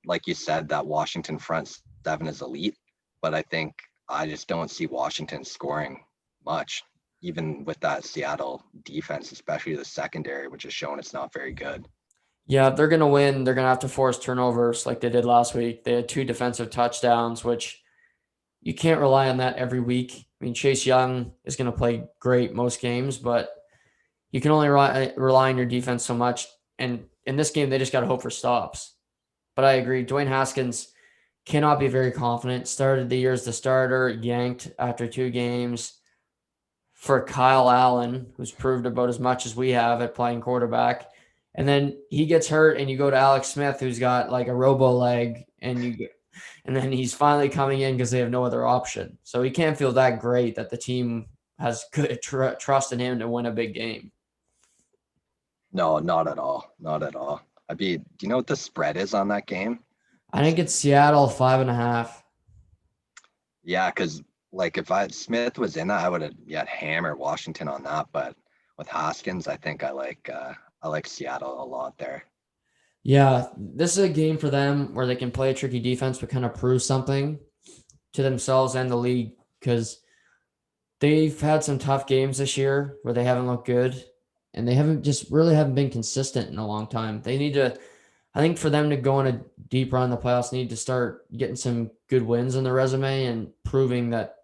Speaker 2: like you said, that Washington front seven is elite, but I just don't see Washington scoring much, even with that Seattle defense, especially the secondary, which has shown it's not very good.
Speaker 1: Yeah, they're going to win. They're going to have to force turnovers like they did last week. They had 2 defensive touchdowns, which you can't rely on that every week. I mean, Chase Young is going to play great most games, but you can only rely on your defense so much. And in this game, they just got to hope for stops. But I agree. Dwayne Haskins cannot be very confident. Started the year as the starter, yanked after 2 games for Kyle Allen, who's proved about as much as we have at playing quarterback. And then he gets hurt, and you go to Alex Smith, who's got like a robo leg, and then he's finally coming in because they have no other option. So he can't feel that great that the team has good trust in him to win a big game.
Speaker 2: No, not at all. Not at all. Do you know what the spread is on that game?
Speaker 1: I think it's Seattle 5.5.
Speaker 2: Yeah, because like if I Smith was in that, I would have hammered Washington on that. But with Haskins, I think I like Seattle a lot there.
Speaker 1: Yeah, this is a game for them where they can play a tricky defense but kind of prove something to themselves and the league because they've had some tough games this year where they haven't looked good and they haven't been consistent in a long time. They need to, I think for them to go on a deep run in the playoffs, need to start getting some good wins on the resume and proving that,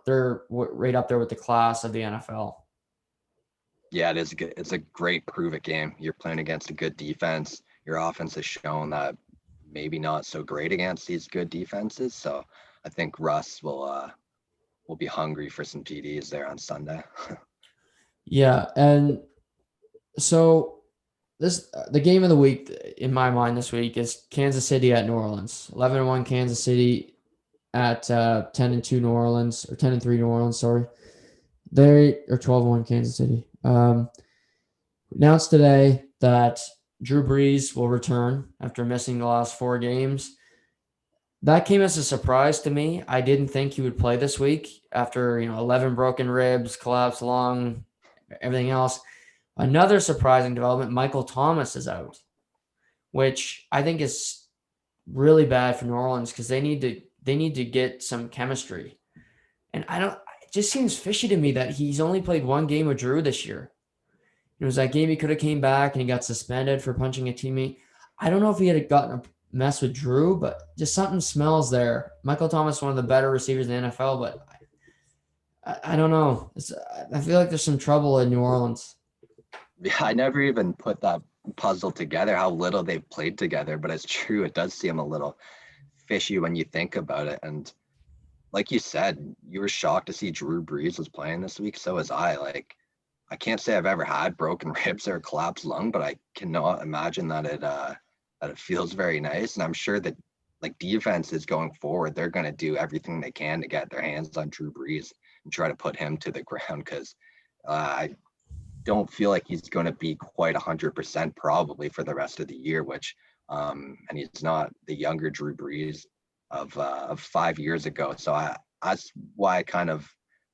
Speaker 1: they're right up there with the class of the NFL.
Speaker 2: Yeah, it is good. It's a great prove it game. You're playing against a good defense. Your offense has shown that maybe not so great against these good defenses. So I think Russ will be hungry for some TDs there on Sunday.
Speaker 1: Yeah, and so the game of the week in my mind this week is Kansas City at New Orleans. 11-1 Kansas City at 10-2 New Orleans, or 10-3 New Orleans. Sorry, they are 12-1 Kansas City. Announced today that Drew Brees will return after missing the last 4 games. That came as a surprise to me. I didn't think he would play this week after 11 broken ribs, collapsed lung, everything else. Another surprising development: Michael Thomas is out, which I think is really bad for New Orleans because they need to get some chemistry. And it just seems fishy to me that he's only played 1 game with Drew this year. It was that game he could have came back and he got suspended for punching a teammate. I don't know if he had gotten a mess with Drew, but just something smells there. Michael Thomas, one of the better receivers in the NFL, but I don't know. I feel like there's some trouble in New Orleans.
Speaker 2: Yeah, I never even put that puzzle together, how little they've played together, but it's true. It does seem a little fishy when you think about it. And like you said, you were shocked to see Drew Brees was playing this week. So was I. Like, I can't say I've ever had broken ribs or a collapsed lung, but I cannot imagine that it feels very nice. And I'm sure that like defenses going forward, they're going to do everything they can to get their hands on Drew Brees and try to put him to the ground because I don't feel like he's going to be quite 100% probably for the rest of the year, which and he's not the younger Drew Brees of 5 years ago. So that's why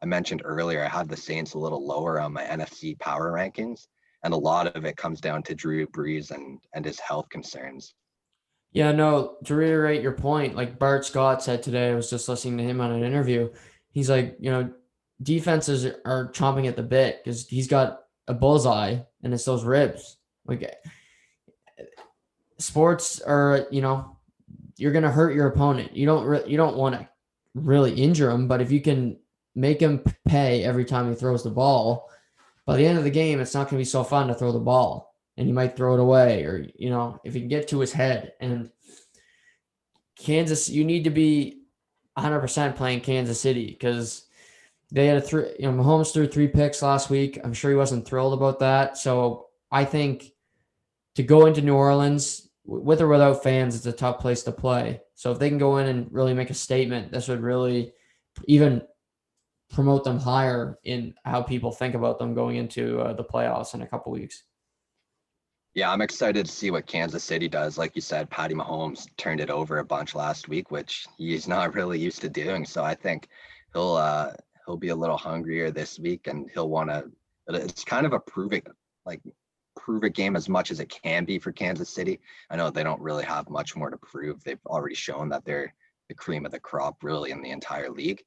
Speaker 2: I mentioned earlier, I had the Saints a little lower on my NFC power rankings. And a lot of it comes down to Drew Brees and his health concerns.
Speaker 1: Yeah, no, to reiterate your point, like Bart Scott said today, I was just listening to him on an interview. He's like, defenses are chomping at the bit because he's got a bullseye and it's those ribs. Like sports are, you're going to hurt your opponent. You don't want to really injure him, but if you can make him pay every time he throws the ball, by the end of the game, it's not going to be so fun to throw the ball and he might throw it away or, if he can get to his head. And Kansas, you need to be 100% playing Kansas City because they had Mahomes threw 3 picks last week. I'm sure he wasn't thrilled about that. So I think to go into New Orleans with or without fans, it's a tough place to play. So if they can go in and really make a statement, this would really even promote them higher in how people think about them going into the playoffs in a couple weeks.
Speaker 2: Yeah, I'm excited to see what Kansas City does. Like you said, Patty Mahomes turned it over a bunch last week, which he's not really used to doing. So I think he'll be a little hungrier this week, and he'll want to. It's kind of a prove it game as much as it can be for Kansas City. I know they don't really have much more to prove. They've already shown that they're the cream of the crop, really, in the entire league.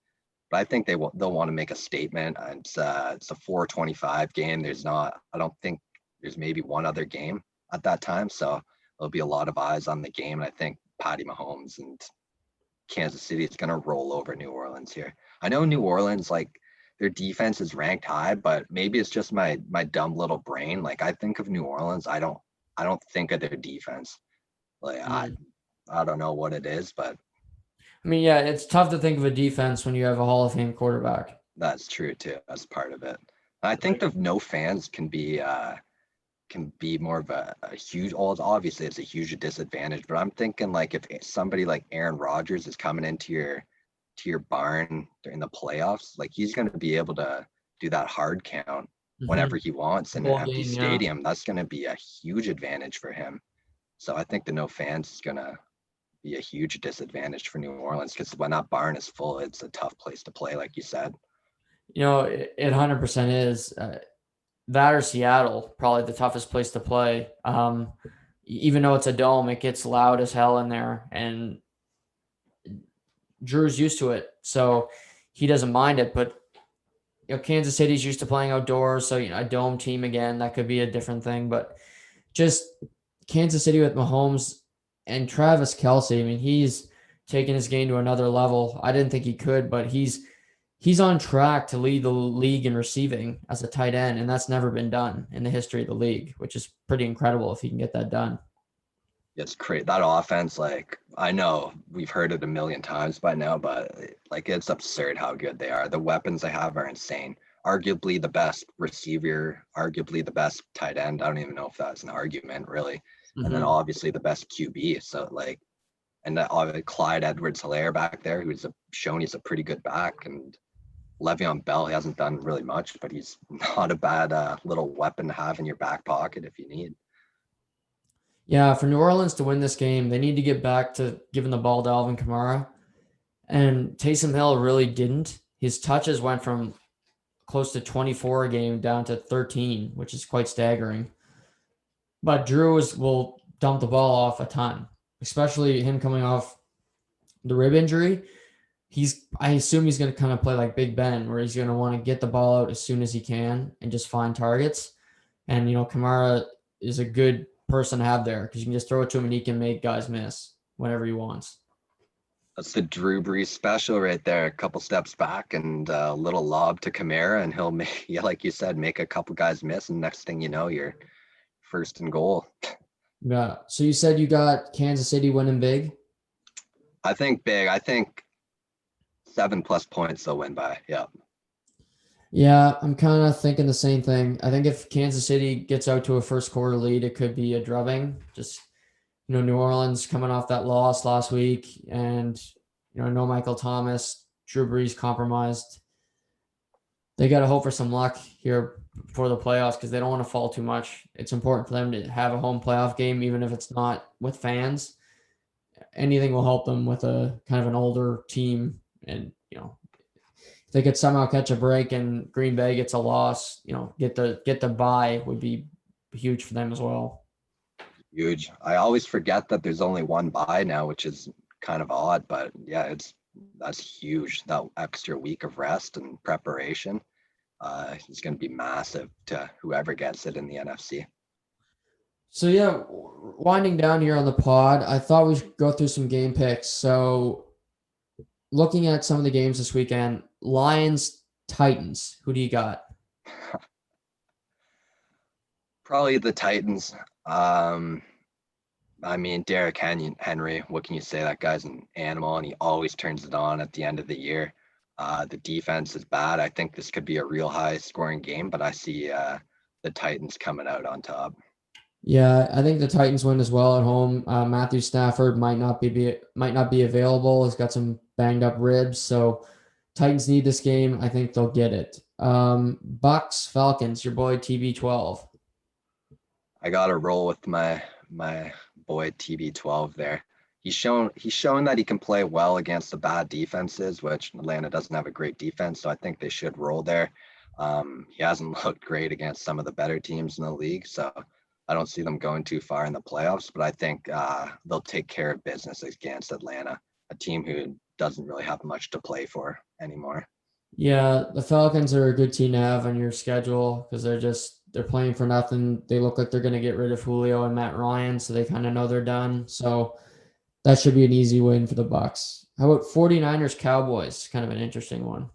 Speaker 2: But I think they'll want to make a statement. It's a 4:25 game. I don't think there's maybe one other game at that time. So there'll be a lot of eyes on the game. And I think Patty Mahomes and Kansas City is going to roll over New Orleans here. I know New Orleans, like their defense is ranked high, but maybe it's just my dumb little brain. Like I think of New Orleans, I don't think of their defense. Like I don't know what it is, but
Speaker 1: I mean, yeah, it's tough to think of a defense when you have a Hall of Fame quarterback.
Speaker 2: That's true too. That's part of it. I think the no fans can be more of a huge. Well, obviously it's a huge disadvantage, but I'm thinking like if somebody like Aaron Rodgers is coming into your barn during the playoffs, like he's going to be able to do that hard count whenever
Speaker 1: Mhm.
Speaker 2: he wants
Speaker 1: The
Speaker 2: in an
Speaker 1: whole
Speaker 2: empty
Speaker 1: game, yeah.
Speaker 2: stadium. That's going to be a huge advantage for him. So I think the no fans is going to be a huge disadvantage for New Orleans because when that barn is full, it's a tough place to play, like you said.
Speaker 1: It 100% is. That or Seattle, probably the toughest place to play. Even though it's a dome, it gets loud as hell in there, and Drew's used to it, so he doesn't mind it. But Kansas City's used to playing outdoors, so a dome team again, that could be a different thing. But just Kansas City with Mahomes and Travis Kelce. I mean, he's taken his game to another level. I didn't think he could, but he's on track to lead the league in receiving as a tight end, and that's never been done in the history of the league, which is pretty incredible if he can get that done.
Speaker 2: It's crazy. That offense, like I know we've heard it a million times by now, but like it's absurd how good they are. The weapons they have are insane. Arguably the best receiver, arguably the best tight end. I don't even know if that's an argument really. And then
Speaker 1: Mm-hmm.
Speaker 2: obviously the best QB. So like, and that Clyde Edwards-Helaire back there, shown he's a pretty good back, and Le'Veon Bell, he hasn't done really much, but he's not a bad little weapon to have in your back pocket if you need.
Speaker 1: Yeah, for New Orleans to win this game, they need to get back to giving the ball to Alvin Kamara. And Taysom Hill really didn't. His touches went from close to 24 a game down to 13, which is quite staggering. But will dump the ball off a ton, especially him coming off the rib injury. I assume he's going to kind of play like Big Ben, where he's going to want to get the ball out as soon as he can and just find targets. And Kamara is a good person to have there because you can just throw it to him and he can make guys miss whenever he wants.
Speaker 2: That's the Drew Brees special right there. A couple steps back and a little lob to Kamara, and he'll make, yeah, like you said, make a couple guys miss, and next thing you know, you're first and goal.
Speaker 1: Yeah. So you said you got Kansas City winning big.
Speaker 2: I think big. I think 7+ points they'll win by. Yeah.
Speaker 1: Yeah, I'm kind of thinking the same thing. I think if Kansas City gets out to a first quarter lead, it could be a drubbing. Just New Orleans coming off that loss last week, and no Michael Thomas, Drew Brees compromised. They got to hope for some luck here for the playoffs because they don't want to fall too much. It's important for them to have a home playoff game, even if it's not with fans. Anything will help them with a kind of an older team, and if they could somehow catch a break and Green Bay gets a loss, get the bye would be huge for them as well.
Speaker 2: Huge. I always forget that there's only one bye now, which is kind of odd, but yeah, that's huge. That extra week of rest and preparation is going to be massive to whoever gets it in the NFC.
Speaker 1: So yeah, winding down here on the pod, I thought we should go through some game picks. So looking at some of the games this weekend, Lions, Titans, who do you got?
Speaker 2: Probably the Titans. I mean, Derrick Henry, what can you say? That guy's an animal, and he always turns it on at the end of the year. The defense is bad. I think this could be a real high scoring game, but I see the Titans coming out on top.
Speaker 1: Yeah, I think the Titans win as well at home. Matthew Stafford might not be available. He's got some banged up ribs, so Titans need this game. I think they'll get it. Bucks Falcons, your boy TB12.
Speaker 2: I got to roll with my boy TB12 there. He's shown that he can play well against the bad defenses, which Atlanta doesn't have a great defense, so I think they should roll there. He hasn't looked great against some of the better teams in the league, so I don't see them going too far in the playoffs. But I think they'll take care of business against Atlanta, a team who doesn't really have much to play for anymore.
Speaker 1: Yeah, the Falcons are a good team to have on your schedule because they're playing for nothing. They look like they're going to get rid of Julio and Matt Ryan, so they kind of know they're done. So that should be an easy win for the Bucks. How about 49ers Cowboys? Kind of an interesting one.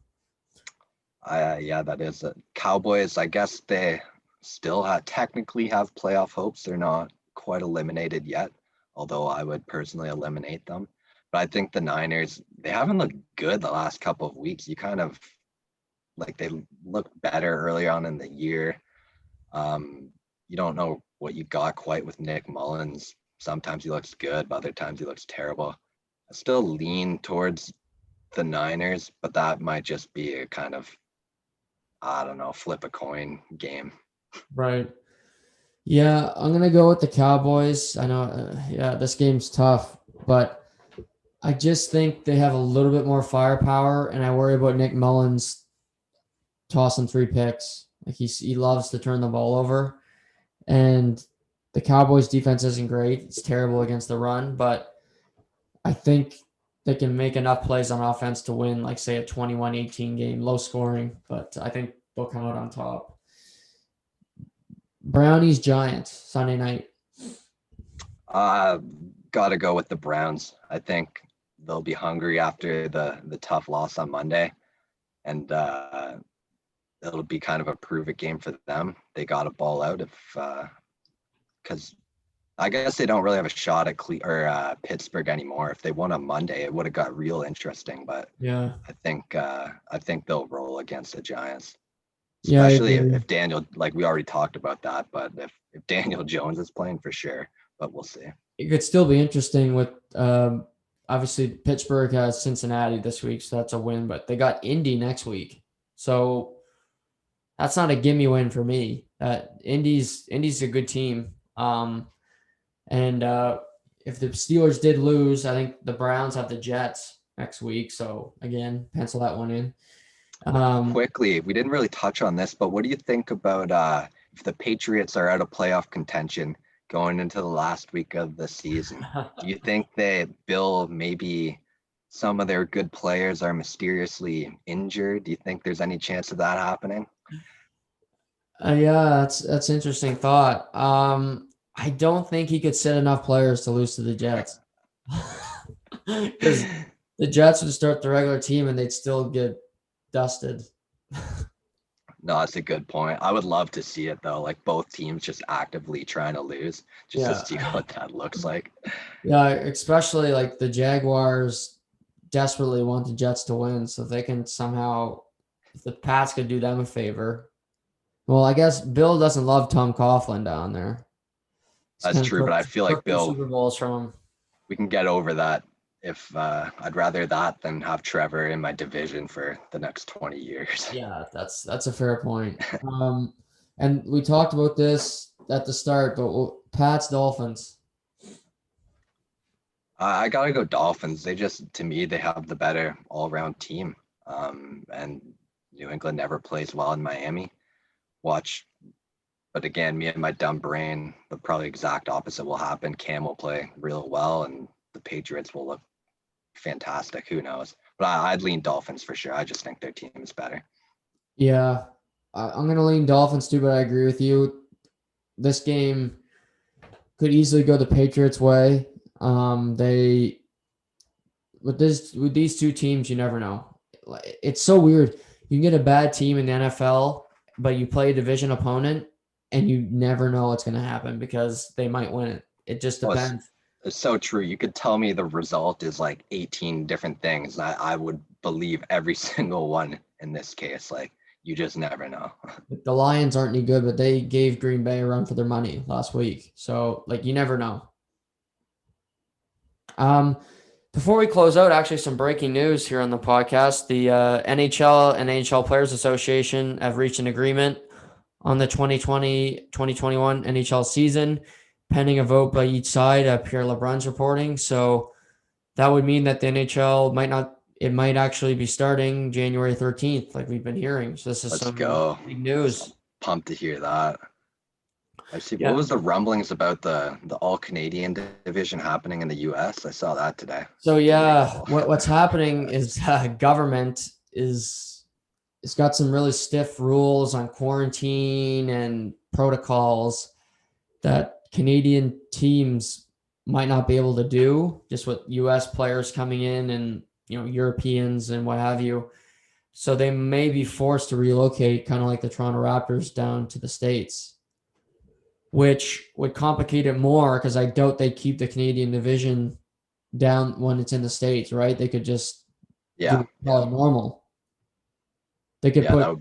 Speaker 2: Yeah, that is it. Cowboys, I guess they still technically have playoff hopes. They're not quite eliminated yet, although I would personally eliminate them. But I think the Niners, they haven't looked good the last couple of weeks. You kind of like they looked better early on in the year. Um, you don't know what you got quite with Nick Mullins. Sometimes he looks good, but other times he looks terrible. I still lean towards the Niners, but that might just be a kind of, I don't know, flip a coin game.
Speaker 1: Right. Yeah, I'm gonna go with the Cowboys. I know, yeah, this game's tough, but I just think they have a little bit more firepower, and I worry about Nick Mullins tossing 3 picks. Like he loves to turn the ball over, and the Cowboys' defense isn't great. It's terrible against the run, but I think they can make enough plays on offense to win, like say a 21-18 game, low scoring, but I think they'll come out on top. Brownies Giants Sunday night.
Speaker 2: Uh, Got to go with the Browns. I think they'll be hungry after the tough loss on Monday, and it'll be kind of a prove it game for them. They got to ball out if because I guess they don't really have a shot at Pittsburgh anymore. If they won on Monday, it would have got real interesting. But
Speaker 1: Yeah.
Speaker 2: I think they'll roll against the Giants,
Speaker 1: Yeah, I
Speaker 2: especially
Speaker 1: agree.
Speaker 2: if Daniel, like we already talked about that. But if Daniel Jones is playing for sure, but we'll see.
Speaker 1: It could still be interesting with obviously Pittsburgh has Cincinnati this week, so that's a win, but they got Indy next week. So that's not a gimme win for me. Indy's a good team. And if the Steelers did lose, I think the Browns have the Jets next week. So again, pencil that one in.
Speaker 2: Quickly, we didn't really touch on this, but what do you think about if the Patriots are out of playoff contention going into the last week of the season? Do you think that Bill maybe some of their good players are mysteriously injured? Do you think there's any chance of that happening?
Speaker 1: Yeah, that's interesting thought. I don't think he could sit enough players to lose to the Jets because the Jets would start the regular team and they'd still get dusted.
Speaker 2: No, that's a good point. I would love to see it though, like both teams just actively trying to lose, just to
Speaker 1: Yeah,
Speaker 2: see what that looks like.
Speaker 1: yeah, especially like the Jaguars desperately want the Jets to win, so if they can somehow, if the Pats could do them a favor. Well, I guess Bill doesn't love Tom Coughlin down there. He's
Speaker 2: That's
Speaker 1: kind of
Speaker 2: true, but I feel like
Speaker 1: took two
Speaker 2: Bill,
Speaker 1: Super Bowls from him.
Speaker 2: we can get over that. If I'd rather that than have Trevor in my division for the next 20 years.
Speaker 1: Yeah, that's a fair point. And we talked about this at the start, but Pats Dolphins.
Speaker 2: I gotta go Dolphins. They just, to me, they have the better all-around team. And New England never plays well in Miami. Watch, but again, me and my dumb brain, the probably exact opposite will happen. Cam will play real well, and the Patriots will look fantastic. Who knows? But I'd lean Dolphins for sure. I just think their team is better.
Speaker 1: Yeah, I'm going to lean Dolphins too, but I agree with you. This game could easily go the Patriots' way. They with these two teams, you never know. It's so weird. You can get a bad team in the NFL, but you play a division opponent, and you never know what's going to happen because they might win it. It just
Speaker 2: Oh,
Speaker 1: depends.
Speaker 2: it's so true. You could tell me the result is like 18 different things. I would believe every single one in this case. Like you just never know.
Speaker 1: The Lions aren't any good, but they gave Green Bay a run for their money last week. So, like, you never know. Um, Before we close out, actually, some breaking news here on the podcast. The NHL and NHL Players Association have reached an agreement on the 2020-2021 NHL season, pending a vote by each side. Pierre LeBrun's reporting. So that would mean that the NHL might actually be starting January 13th, like we've been hearing. So this is
Speaker 2: Let's
Speaker 1: some
Speaker 2: go.
Speaker 1: big
Speaker 2: I'm
Speaker 1: news.
Speaker 2: pumped to hear that. I see. What
Speaker 1: Yeah.
Speaker 2: was the rumblings about the all Canadian division happening in the US? I saw that today.
Speaker 1: So
Speaker 2: It's
Speaker 1: yeah,
Speaker 2: incredible.
Speaker 1: what's happening is government is it's got some really stiff rules on quarantine and protocols that Canadian teams might not be able to do, just with US players coming in and Europeans and what have you. So they may be forced to relocate, kind of like the Toronto Raptors down to the States, which would complicate it more because I doubt they keep the Canadian division down when it's in the States, right? They could just do
Speaker 2: Yeah,
Speaker 1: it
Speaker 2: yeah,
Speaker 1: probably normal. They could
Speaker 2: yeah.
Speaker 1: put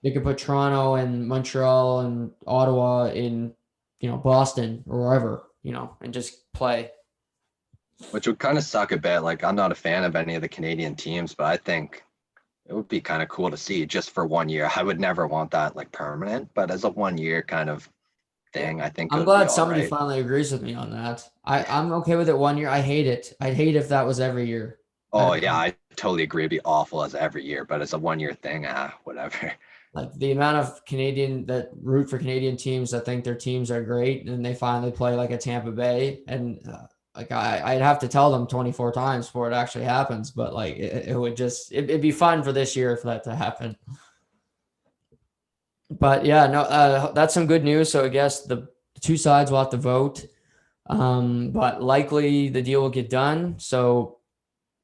Speaker 1: they could put Toronto and Montreal and Ottawa in, Boston or wherever, and just play.
Speaker 2: Which would kind of suck a bit. Like I'm not a fan of any of the Canadian teams, but I think it would be kind of cool to see just for 1 year. I would never want that like permanent, but as a 1 year kind of
Speaker 1: Yeah.
Speaker 2: thing, I think it
Speaker 1: I'm
Speaker 2: would be
Speaker 1: glad
Speaker 2: all
Speaker 1: somebody
Speaker 2: right.
Speaker 1: finally agrees with me on that. I'm okay with it 1 year. I hate it. I'd hate if that was every year. I
Speaker 2: Oh yeah,
Speaker 1: don't
Speaker 2: I totally agree. It'd be awful as every year, but as a 1 year thing, whatever.
Speaker 1: like the amount of Canadian that root for Canadian teams that think their teams are great and they finally play like a Tampa Bay and like I'd have to tell them 24 times before it actually happens, but like it would just it'd be fun for this year for that to happen. But yeah, no, that's some good news. So I guess the two sides will have to vote, but likely the deal will get done. So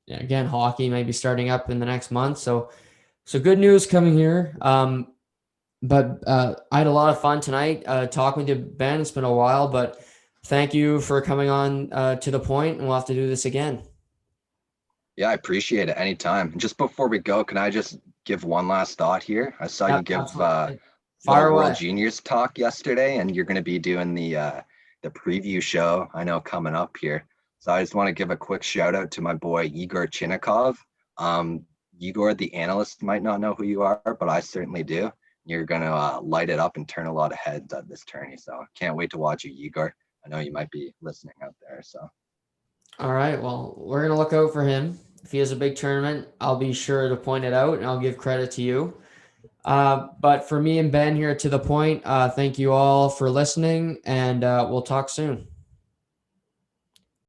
Speaker 1: yeah, again, hockey may be starting up in the next month. So good news coming here. But I had a lot of fun tonight talking to Ben. It's been a while, but thank you for coming on to the point, and we'll have to do this again.
Speaker 2: Yeah, I appreciate it anytime. And just before we go, can I just give one last thought here? I saw you
Speaker 1: Yep,
Speaker 2: give
Speaker 1: absolutely.
Speaker 2: little
Speaker 1: Fire
Speaker 2: World
Speaker 1: away.
Speaker 2: Juniors talk yesterday, and you're going to be doing the preview show. I know coming up here. So I just want to give a quick shout out to my boy Igor Chinnikov. Um, Igor, the analyst, might not know who you are, but I certainly do. You're going to light it up and turn a lot of heads at this tourney. So can't wait to watch you, Igor. I know you might be listening out there. So
Speaker 1: All right. Well, we're gonna look out for him. If he has a big tournament, I'll be sure to point it out, and I'll give credit to you. But for me and Ben here to the point, thank you all for listening, and we'll talk soon.